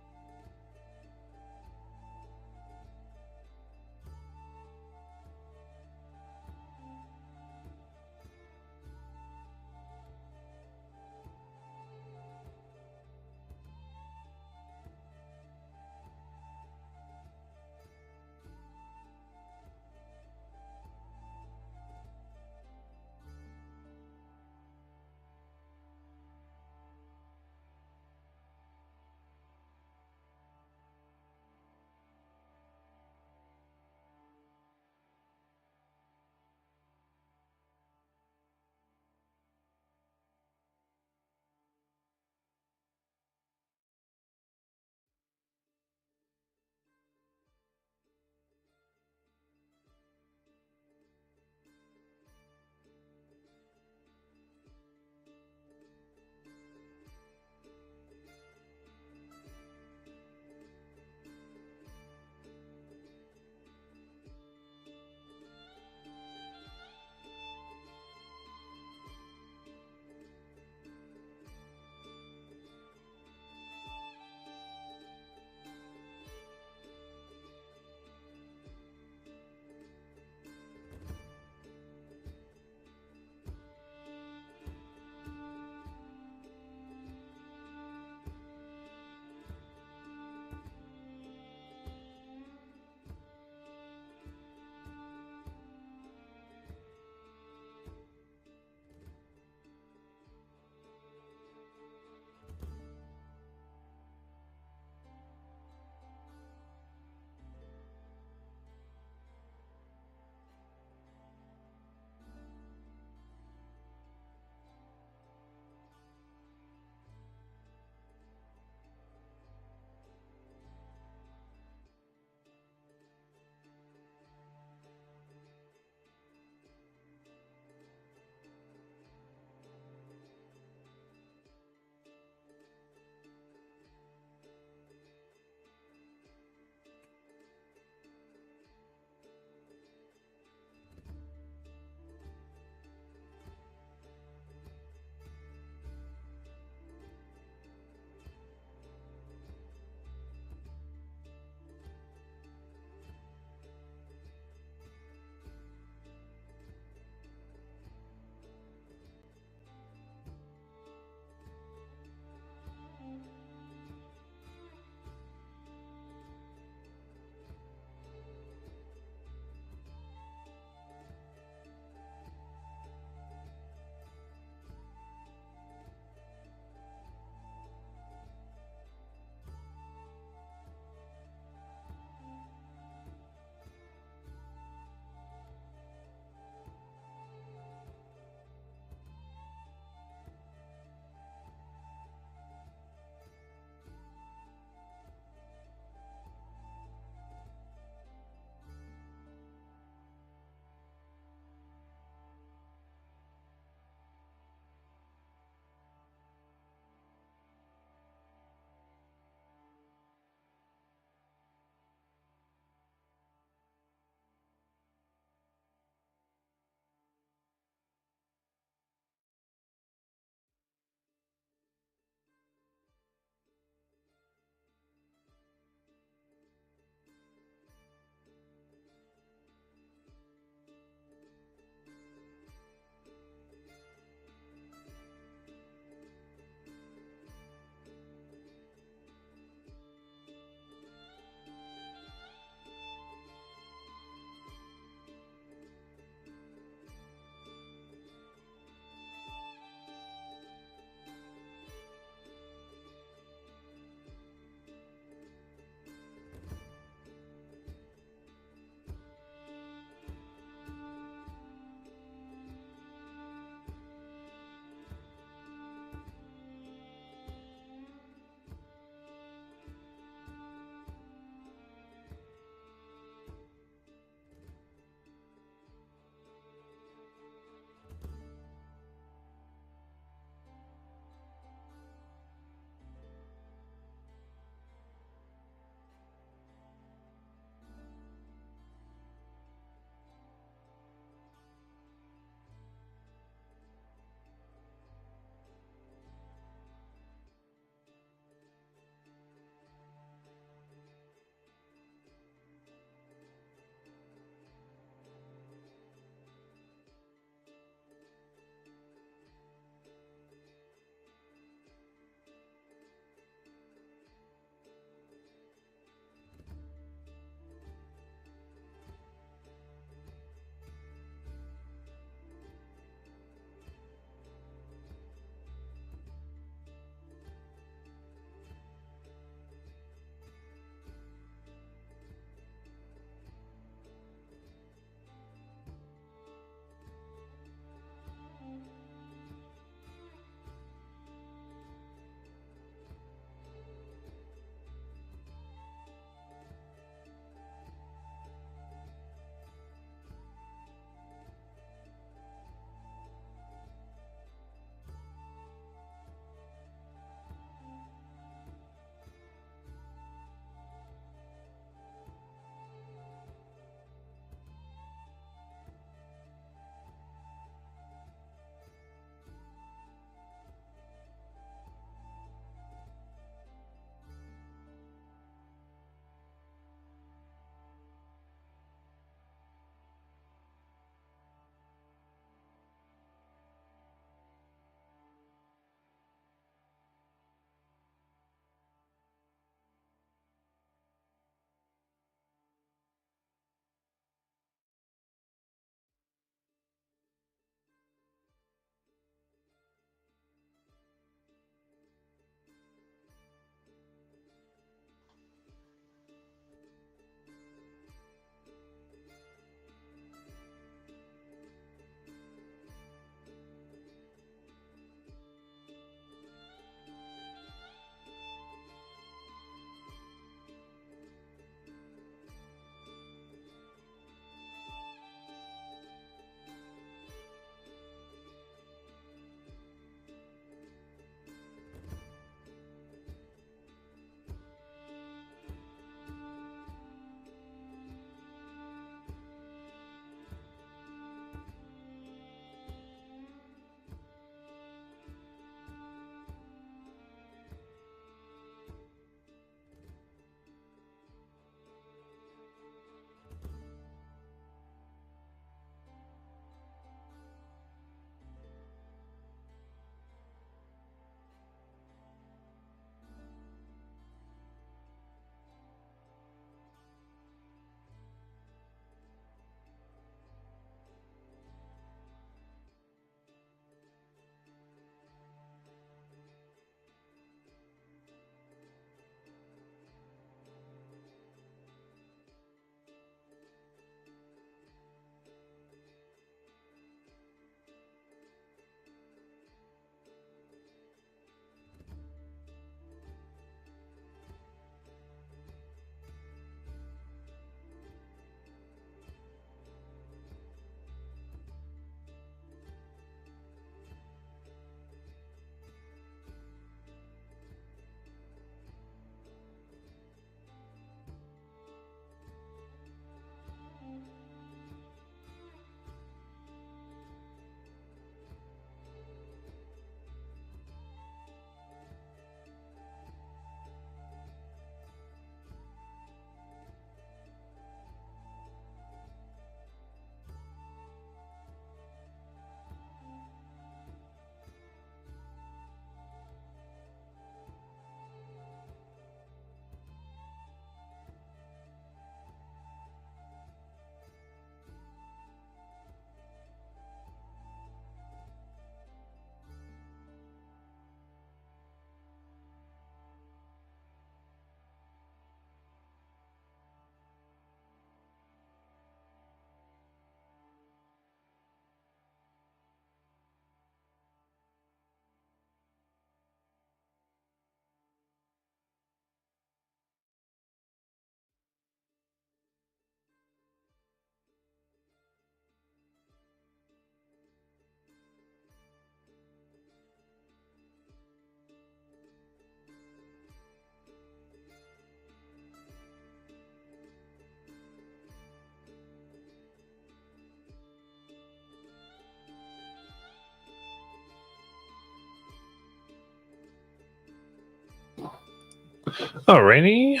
Alrighty.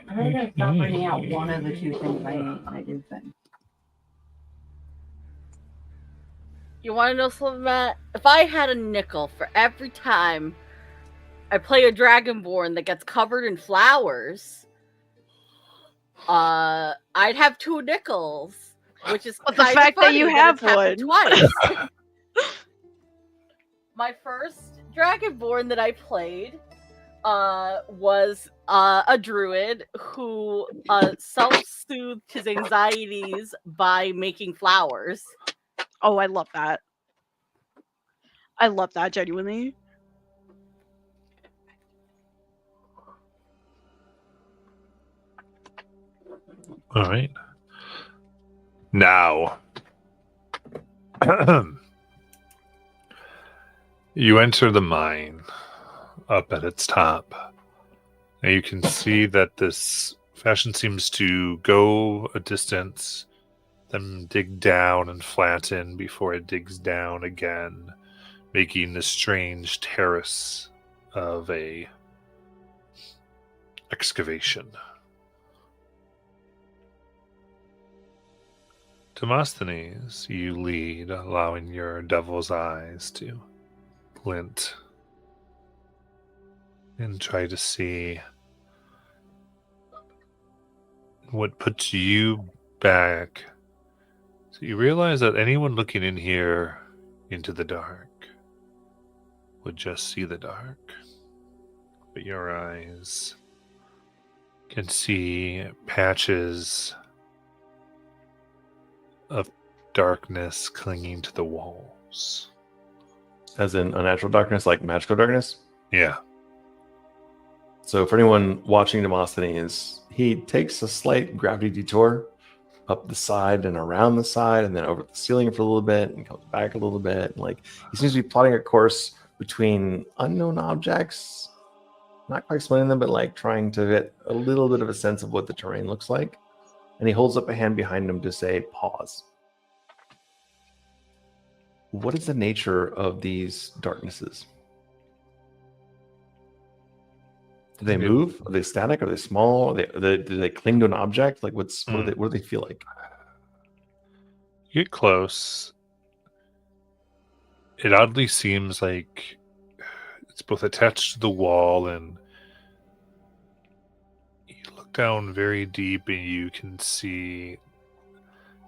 I better just stop bringing out one of the two things I need when I do things. You want to know something, Matt? If I had a nickel for every time I play a Dragonborn that gets covered in flowers, I'd have 2 nickels, which is But the kinda fact that funny you it's have happened one. twice. My first Dragonborn that I played was a druid who self-soothed his anxieties by making flowers. Oh, I love that. I love that, genuinely. All right. Now, you enter the mine up at its top. Now you can see that this fashion seems to go a distance, then dig down and flatten before it digs down again, making this strange terrace of a excavation. Demosthenes, you lead, allowing your devil's eyes to glint and try to see what puts you back. So you realize that anyone looking in here into the dark would just see the dark, but your eyes can see patches of darkness clinging to the walls. As in unnatural darkness, like magical darkness? Yeah. So for anyone watching Demosthenes, he takes a slight gravity detour up the side and around the side and then over the ceiling for a little bit and comes back a little bit. And like he seems to be plotting a course between unknown objects, not quite explaining them, but like trying to get a little bit of a sense of what the terrain looks like. And he holds up a hand behind him to say, pause. What is the nature of these darknesses? Do they move? Are they static? Are they small? Do they cling to an object? Like what do they feel like? You get close. It oddly seems like it's both attached to the wall, and you look down very deep and you can see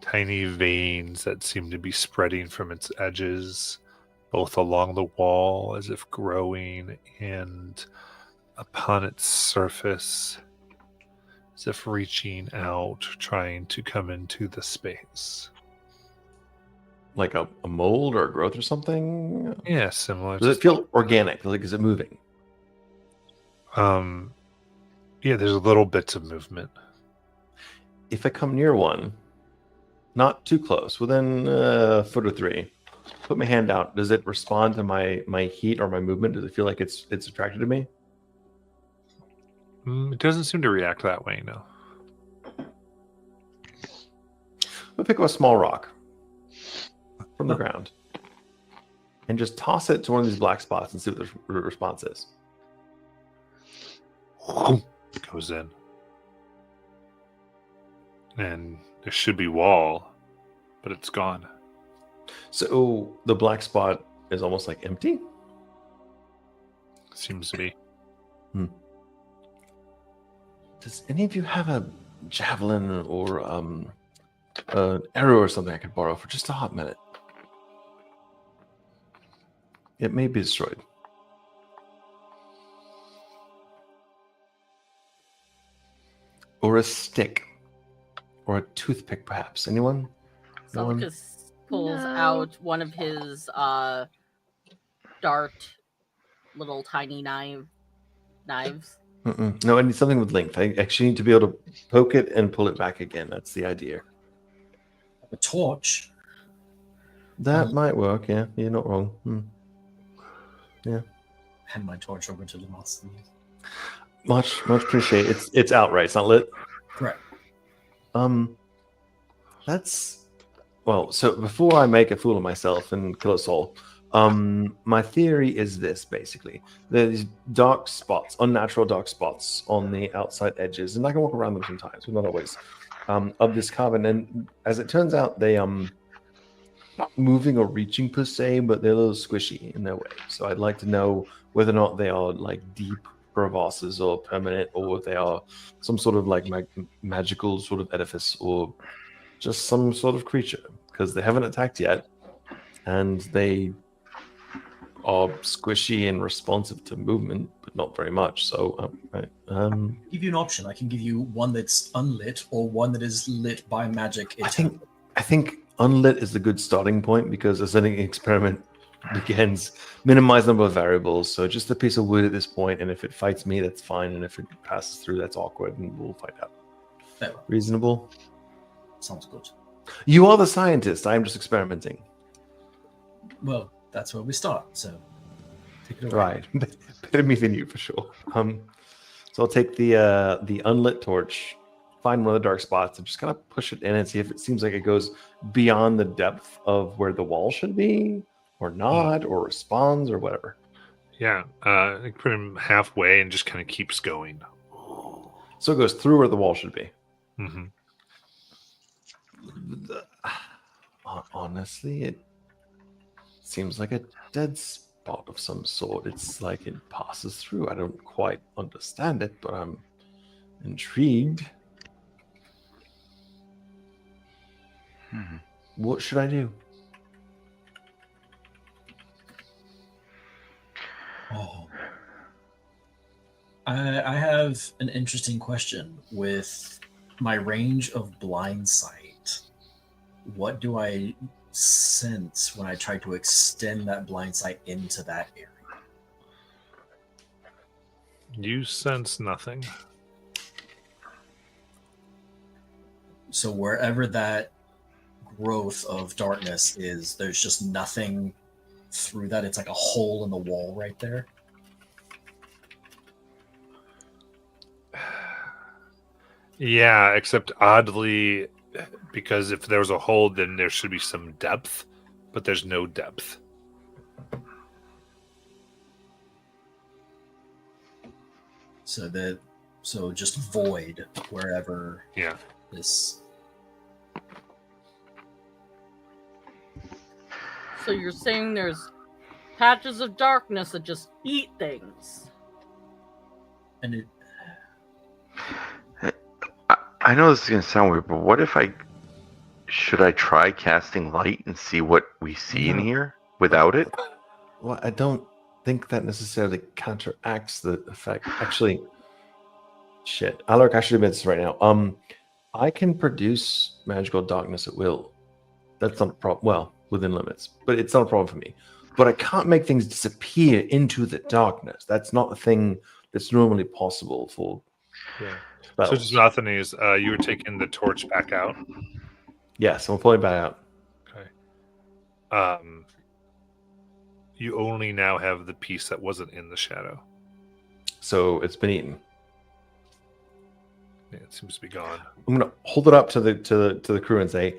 tiny veins that seem to be spreading from its edges, both along the wall as if growing and upon its surface as if reaching out, trying to come into the space. Like a mold or a growth or something? Yeah, similar. Does it feel organic? Like, is it moving? Yeah, there's little bits of movement. If I come near one, not too close, within a foot or 3, put my hand out. Does it respond to my heat or my movement? Does it feel like it's attracted to me? It doesn't seem to react that way, no. We'll pick up a small rock from the ground and just toss it to one of these black spots and see what the response is. It goes in. And there should be wall, but it's gone. So the black spot is almost like empty? Seems to be. Does any of you have a javelin or an arrow or something I could borrow for just a hot minute? It may be destroyed. Or a stick. Or a toothpick, perhaps. Anyone? Someone just pulls out one of his dart little tiny knives. No, I need something with length. I actually need to be able to poke it and pull it back again. That's the idea. A torch. That might work, yeah. You're not wrong. Yeah. Hand my torch over to Demosthenes. Much appreciated. It's out, right? It's not lit? Correct. That's well, so before I make a fool of myself and kill a soul, My theory is this, basically. There's dark spots, unnatural dark spots on the outside edges, and I can walk around them sometimes, but not always, of this cavern. And as it turns out, they not moving or reaching per se, but they're a little squishy in their way. So I'd like to know whether or not they are like deep crevasses or permanent, or they are some sort of like magical sort of edifice, or just some sort of creature, because they haven't attacked yet, and they are squishy and responsive to movement, but not very much. So, give you an option. I can give you one that's unlit or one that is lit by magic. I think unlit is a good starting point, because as any experiment begins, minimize number of variables. So just a piece of wood at this point, and if it fights me, that's fine, and if it passes through, that's awkward, and we'll find out. Fair. Reasonable. Sounds good. You are the scientist. I am just experimenting. Well, that's where we start. So take it away. Right, better me than you for sure. So I'll take the unlit torch, find one of the dark spots, and just kind of push it in and see if it seems like it goes beyond the depth of where the wall should be, or not, or responds, or whatever. Yeah, I think put him halfway and just kind of keeps going. So it goes through where the wall should be. Mm-hmm. Honestly, it seems like a dead spot of some sort. It's like it passes through. I don't quite understand it, but I'm intrigued. What should I do? Oh. I have an interesting question. With my range of blind sight, what do I sense when I try to extend that blind sight into that area? You sense nothing. So wherever that growth of darkness is, there's just nothing through that. It's like a hole in the wall right there. Yeah, except oddly, because if there was a hole, then there should be some depth, but there's no depth. So just void wherever. Yeah. This. So you're saying there's patches of darkness that just eat things. And it. I know this is going to sound weird, but what if should I try casting light and see what we see in here without it? Well, I don't think that necessarily counteracts the effect. Actually, shit. Alaric, I should admit this right now. I can produce magical darkness at will. That's not a problem. Well, within limits, but it's not a problem for me. But I can't make things disappear into the darkness. That's not a thing that's normally possible for. Yeah. Spells. So just nothing is you were taking the torch back out. Yes, I'm pulling it back out. Okay. You only now have the piece that wasn't in the shadow. So it's been eaten. Yeah, it seems to be gone. I'm gonna hold it up to the crew and say,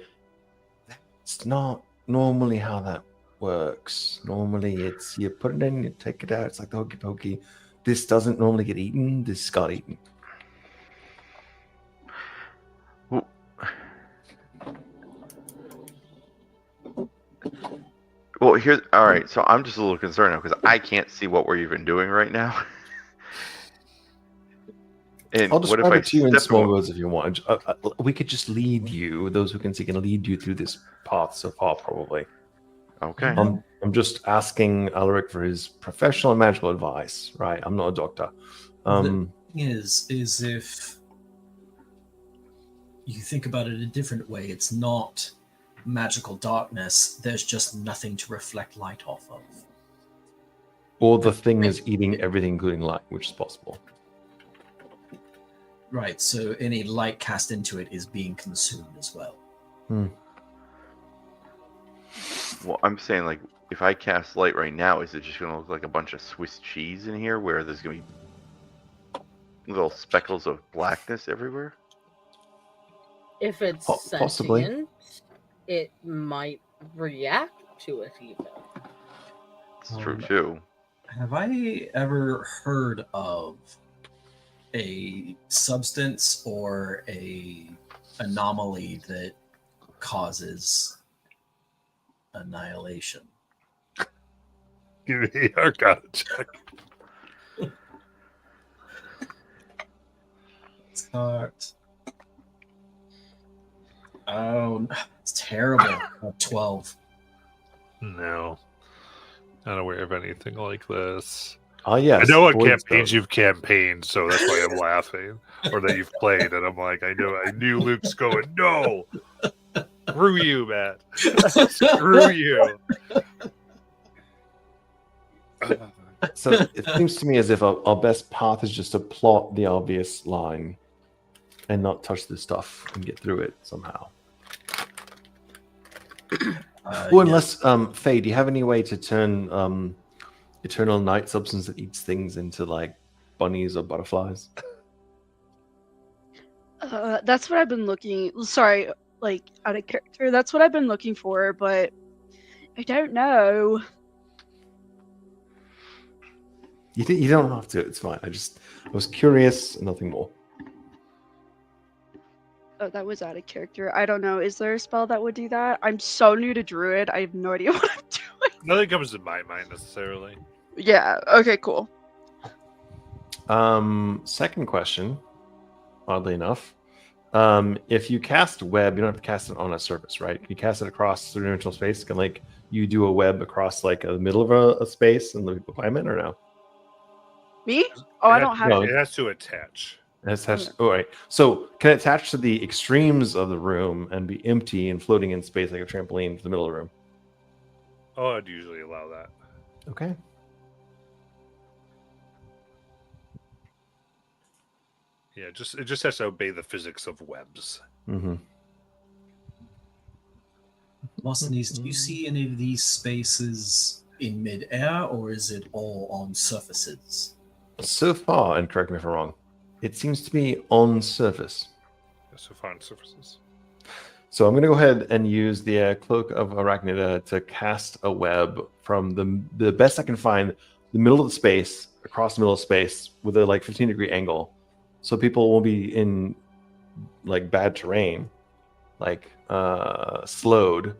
"It's not normally how that works. Normally, it's you put it in, you take it out. It's like the hokey pokey. This doesn't normally get eaten. This got eaten." Well, here's all right. So I'm just a little concerned now because I can't see what we're even doing right now. And I'll what if describe I it to you in step small away? words if you want. We could just lead you. Those who can see can lead you through this path so far, probably. Okay. I'm just asking Alaric for his professional and magical advice. Right? I'm not a doctor. The thing is if you think about it a different way, it's not magical darkness. There's just nothing to reflect light off of. Or the thing is eating everything, including light, which is possible. Right, so any light cast into it is being consumed as well. Well, I'm saying, like, if I cast light right now, is it just going to look like a bunch of Swiss cheese in here where there's going to be little speckles of blackness everywhere? If it's Possibly. sentient, it might react to it even. It's true too. Have I ever heard of a substance or a anomaly that causes annihilation? Give me the Arcana check. Start. Oh, it's terrible. 12. No. Not aware of anything like this. Oh yes. I know what Void campaigns Stone. you've campaigned, so that's why I'm laughing. Or that you've played, and I'm like, I knew Luke's going, no! Screw you, Matt. Screw you. So it seems to me as if our best path is just to plot the obvious line and not touch the stuff and get through it somehow. Unless, Faye, do you have any way to turn eternal night substance that eats things into like bunnies or butterflies? That's what I've been looking. Sorry, like out of character. That's what I've been looking for, but I don't know. You don't have to. It's fine. I was curious, nothing more. Oh, that was out of character. I don't know. Is there a spell that would do that? I'm so new to Druid. I have no idea what I'm doing. Nothing comes to my mind necessarily. Yeah. Okay. Cool. Second question, oddly enough. If you cast web, you don't have to cast it on a surface, right? You cast it across three-dimensional space. Can like you do a web across like the middle of a space and let people climb it, or no? Me? Oh, I don't have. No. It has to attach. Oh, right. So can it attach to the extremes of the room and be empty and floating in space like a trampoline to the middle of the room? Oh, I'd usually allow that. Okay. Yeah, it just has to obey the physics of webs. Mm-hmm. Demosthenes, do you see any of these spaces in mid-air, or is it all on surfaces? So far, and correct me if I'm wrong, it seems to be on surface. So far on surfaces. So I'm going to go ahead and use the Cloak of Arachnida to cast a web from the best I can find, the middle of the space, across the middle of space, with a like 15-degree angle, so people won't be in like bad terrain, like slowed,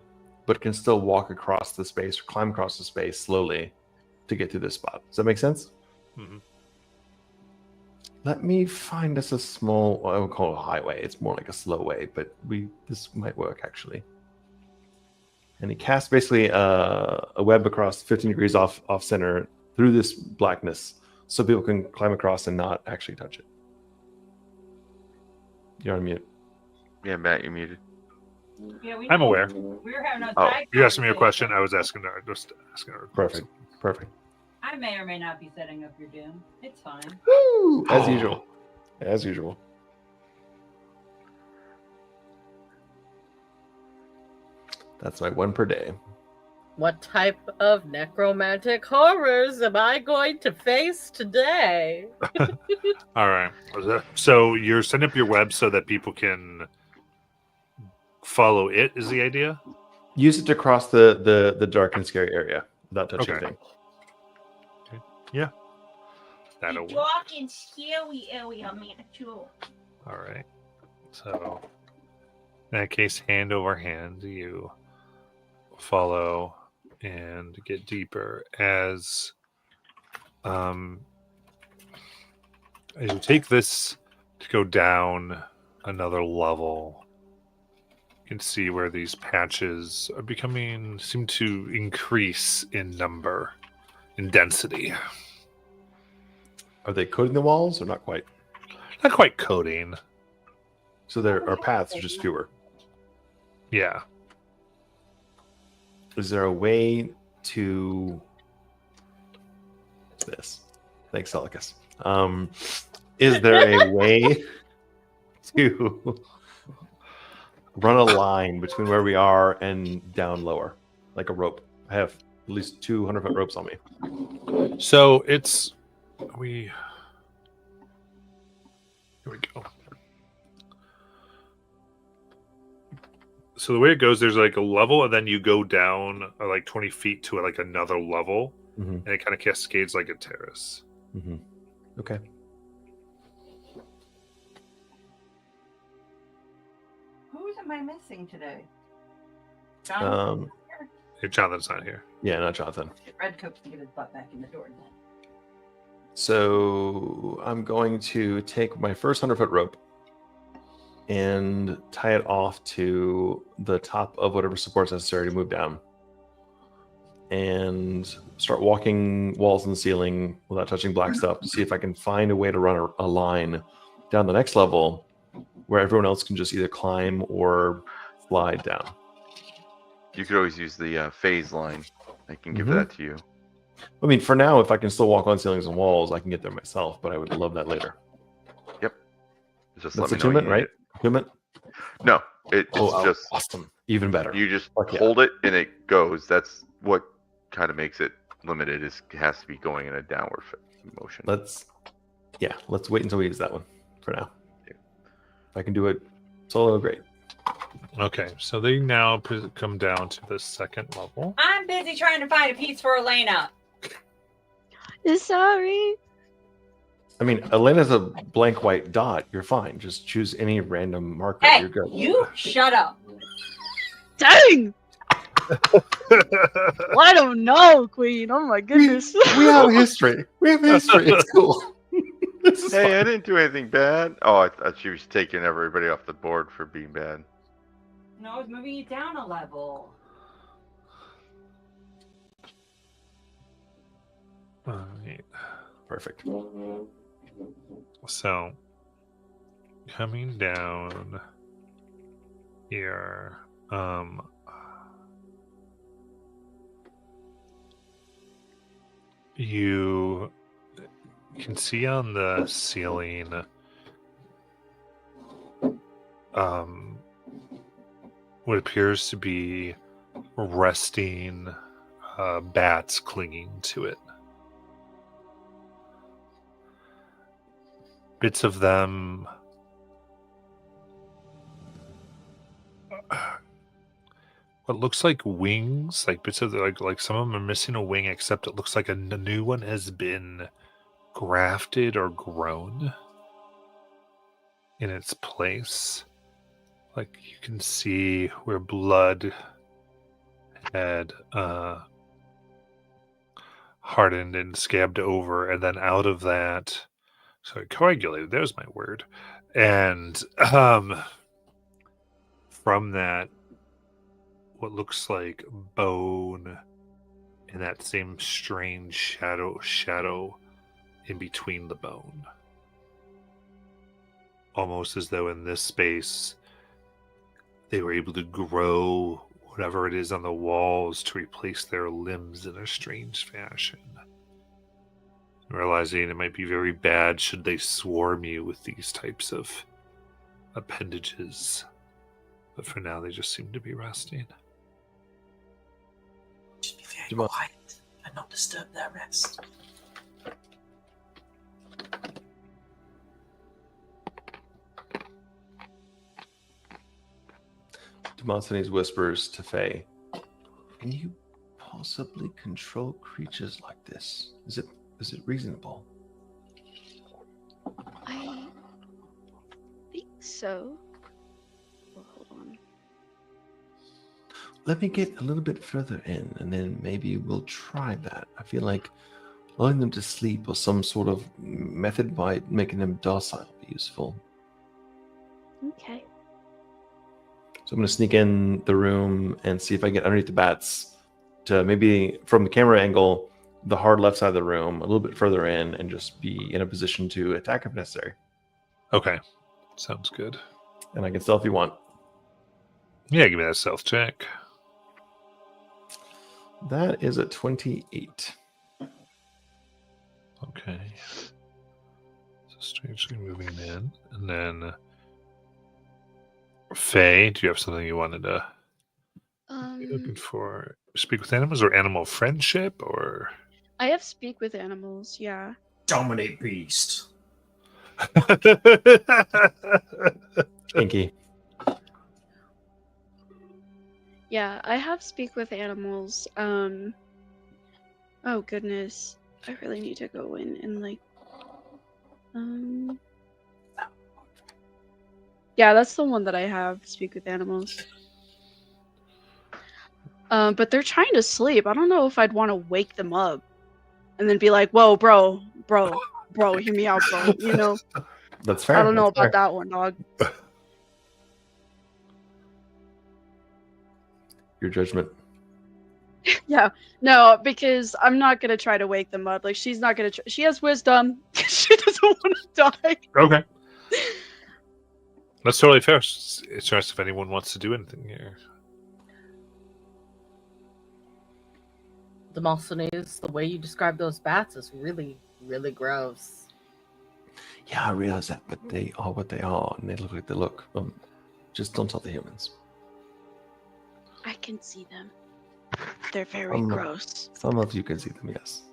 but can still walk across the space or climb across the space slowly to get to this spot. Does that make sense? Mm-hmm. Let me find us a small, I would call it a highway. It's more like a slow way, but this might work actually. And he casts basically a web across 15 degrees off center through this blackness so people can climb across and not actually touch it. You're on mute. Yeah, Matt, you're muted. Yeah, I'm aware. We were having a Oh, side You asked me a question. conversation. I was asking her. Just asking her. Perfect. I may or may not be setting up your doom. It's fine. Woo! As usual. That's my one per day. What type of necromantic horrors am I going to face today? All right. So you're setting up your web so that people can follow it. Is the idea? Use it to cross the dark and scary area without touching Okay. anything. Yeah. That'll work. Dark and scary area, man, too. All right. So in that case, hand over hand, you follow and get deeper as you take this to go down another level. You can see where these patches are seem to increase in number, in density. Are they coating the walls or not quite? Not quite coating. So there are paths, just fewer. Yeah. Is there a way to this? Thanks, Celicus. Is there a way to run a line between where we are and down lower, like a rope? I have at least 200-foot ropes on me. So here we go. So the way it goes, there's like a level, and then you go down like 20 feet to like another level, Mm-hmm. and it kind of cascades like a terrace. Mm-hmm. Okay. Who am I missing today? Um, Hey, Jonathan's not here. Yeah, not Jonathan. Red Coat to get his butt back in the door then. So I'm going to take my first 100-foot rope and tie it off to the top of whatever support's necessary to move down, and start walking walls and ceiling without touching black stuff to see if I can find a way to run a line down the next level where everyone else can just either climb or slide down. You could always use the phase line. I can give Mhm. that to you. I mean, for now, if I can still walk on ceilings and walls, I can get there myself, but I would love that later. Yep. Just That's let me know. attunement, right? Attunement? No, it's Oh, just awesome. Even better. you just Fuck yeah. hold it and it goes. That's what kind of makes it limited. Is it has to be going in a downward motion. Let's wait until we use that one for now. If I can do it solo, great. Okay, so they now come down to the second level. I'm busy trying to find a piece for Elena. Sorry. I mean, Elena's a blank white dot. You're fine. Just choose any random marker. Hey, You're good. you shut up. Dang! Well, I don't know, Queen. Oh my goodness. We have history. We have history. It's cool. This is Hey, fine. I didn't do anything bad. Oh, I thought she was taking everybody off the board for being bad. No, I was moving you down a level. All right. Perfect. So, coming down here, you can see on the ceiling, what appears to be resting bats clinging to it. Bits of them what looks like wings, like bits of like some of them are missing a wing, except it looks like a new one has been grafted or grown in its place. Like you can see where blood had hardened and scabbed over, and then out of that, sorry, coagulated, there's my word. And from that, what looks like bone and that same strange shadow in between the bone. Almost as though in this space they were able to grow whatever it is on the walls to replace their limbs in a strange fashion. Realizing it might be very bad should they swarm you with these types of appendages. But for now, they just seem to be resting. Just be very quiet and not disturb their rest. Demosthenes whispers to Faye, "Can you possibly control creatures like this? Is it reasonable?" I think so. Well, hold on. Let me get a little bit further in, and then maybe we'll try that. I feel like lulling them to sleep or some sort of method by making them docile would be useful. Okay. So I'm going to sneak in the room and see if I can get underneath the bats to maybe from the camera angle, the hard left side of the room, a little bit further in, and just be in a position to attack if necessary. Okay. Sounds good. And I can stealth if you want. Yeah, give me that stealth check. That is a 28. Okay. So strangely moving in. And then Faye, do you have something you wanted to be looking for? Speak with animals or animal friendship or I have speak with animals, yeah. Dominate beast. Inky. Yeah, I have speak with animals. Oh goodness. I really need to go in and like yeah, that's the one that I have, speak with animals. But they're trying to sleep. I don't know if I'd want to wake them up and then be like, whoa, bro, hear me out, bro. You know? That's fair. I don't know that's about fair. that one, dog. Your judgment. Yeah, no, because I'm not gonna try to wake them up. Like, she's not gonna. She has wisdom. She doesn't want to die. Okay. That's totally fair. It's just if anyone wants to do anything here. Demosthenes, the way you describe those bats is really, really gross. Yeah, I realize that, but they are what they are, and they look like they look. Just don't tell the humans. I can see them. They're very gross. Some of you can see them, yes.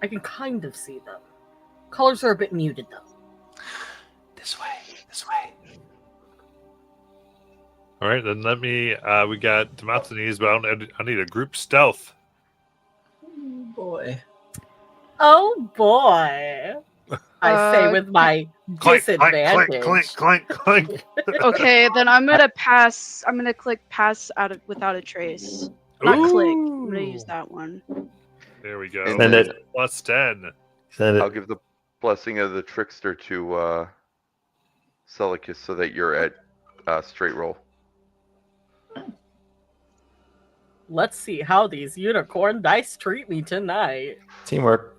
I can kind of see them. Colors are a bit muted, though. This way, this way. All right, then let me. We got Demosthenes, but I need a group stealth. Oh boy. Oh boy! I say with my Clank, disadvantage. clank, clank. Okay, then I'm gonna pass. I'm gonna click pass without a trace. Not click. I'm gonna use that one. There we go. And Send then it. Plus 10. Send it. I'll give the blessing of the trickster to Celicus so that you're at straight roll. Let's see how these unicorn dice treat me tonight. Teamwork.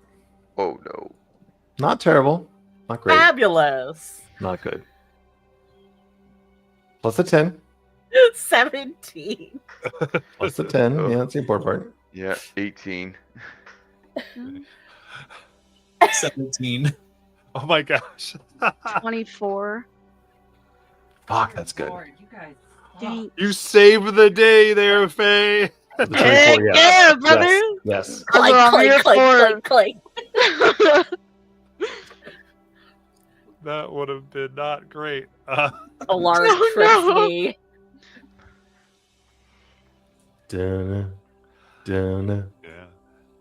Oh no. Not terrible. Not great. Fabulous. Not good. Plus the 10. 17. Plus the 10. Yeah, that's the important part. Yeah, 18. 17. Oh my gosh. 24. Fuck, that's good. Lord, you guys. Dang. You saved the day there, Faye. The 24, Heck yeah, brother. Yes. That's what I'm here for. Clank. That would have been not great. Alarm No, trips no. me. Dun, dun. Yeah.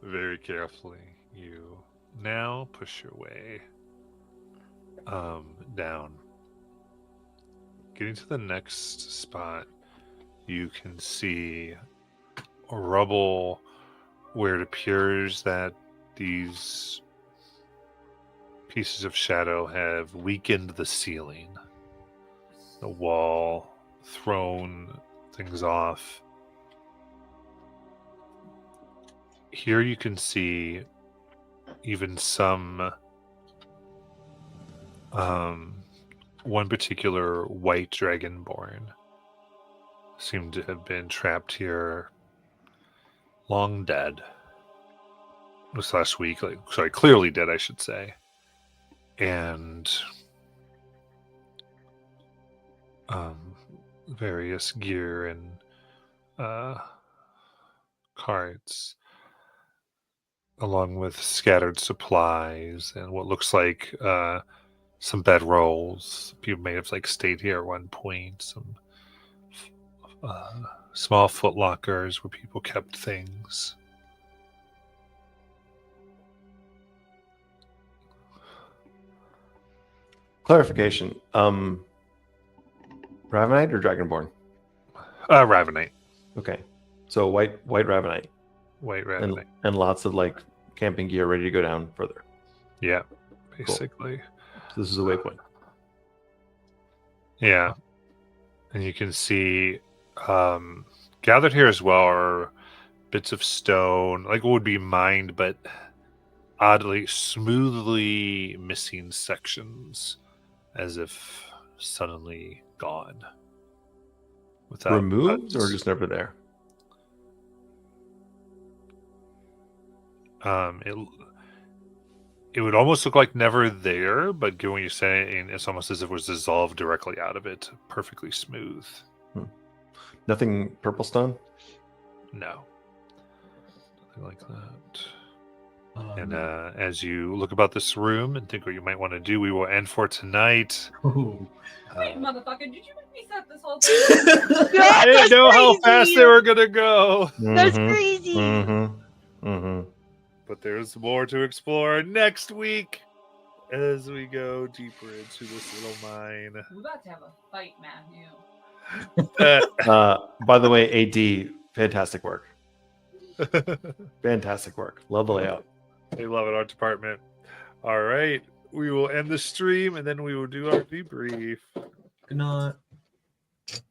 Very carefully. You now push your way down. Getting to the next spot, you can see rubble where it appears that these pieces of shadow have weakened the ceiling, the wall, thrown things off. Here you can see even some one particular white dragonborn seemed to have been trapped here long dead. This last week, clearly dead, I should say. And various gear and carts, along with scattered supplies and what looks like some bedrolls. People may have stayed here at one point. Some small foot lockers where people kept things. Clarification. Ravenite or Dragonborn? Ravenite. Okay. So white Ravenite. White And, Ravenite. and lots of camping gear ready to go down further. Yeah, basically. So this is a waypoint. Yeah. And you can see gathered here as well are bits of stone, like what would be mined, but oddly, smoothly missing sections as if suddenly gone. Without Removed or just never there? It would almost look like never there, but given what you're saying, it's almost as if it was dissolved directly out of it, perfectly smooth. Nothing purple stone? No. Nothing like that. And as you look about this room and think what you might want to do, we will end for tonight. Ooh. Wait, motherfucker, did you make me set this whole thing? I didn't know how fast they were going to go. That's Mhm, crazy. mhm, mhm. But there's more to explore next week as we go deeper into this little mine. We're about to have a fight, Matthew. By the way, AD, fantastic work. Fantastic work. Love the layout. They love it, art department. All right. We will end the stream and then we will do our debrief. Good night.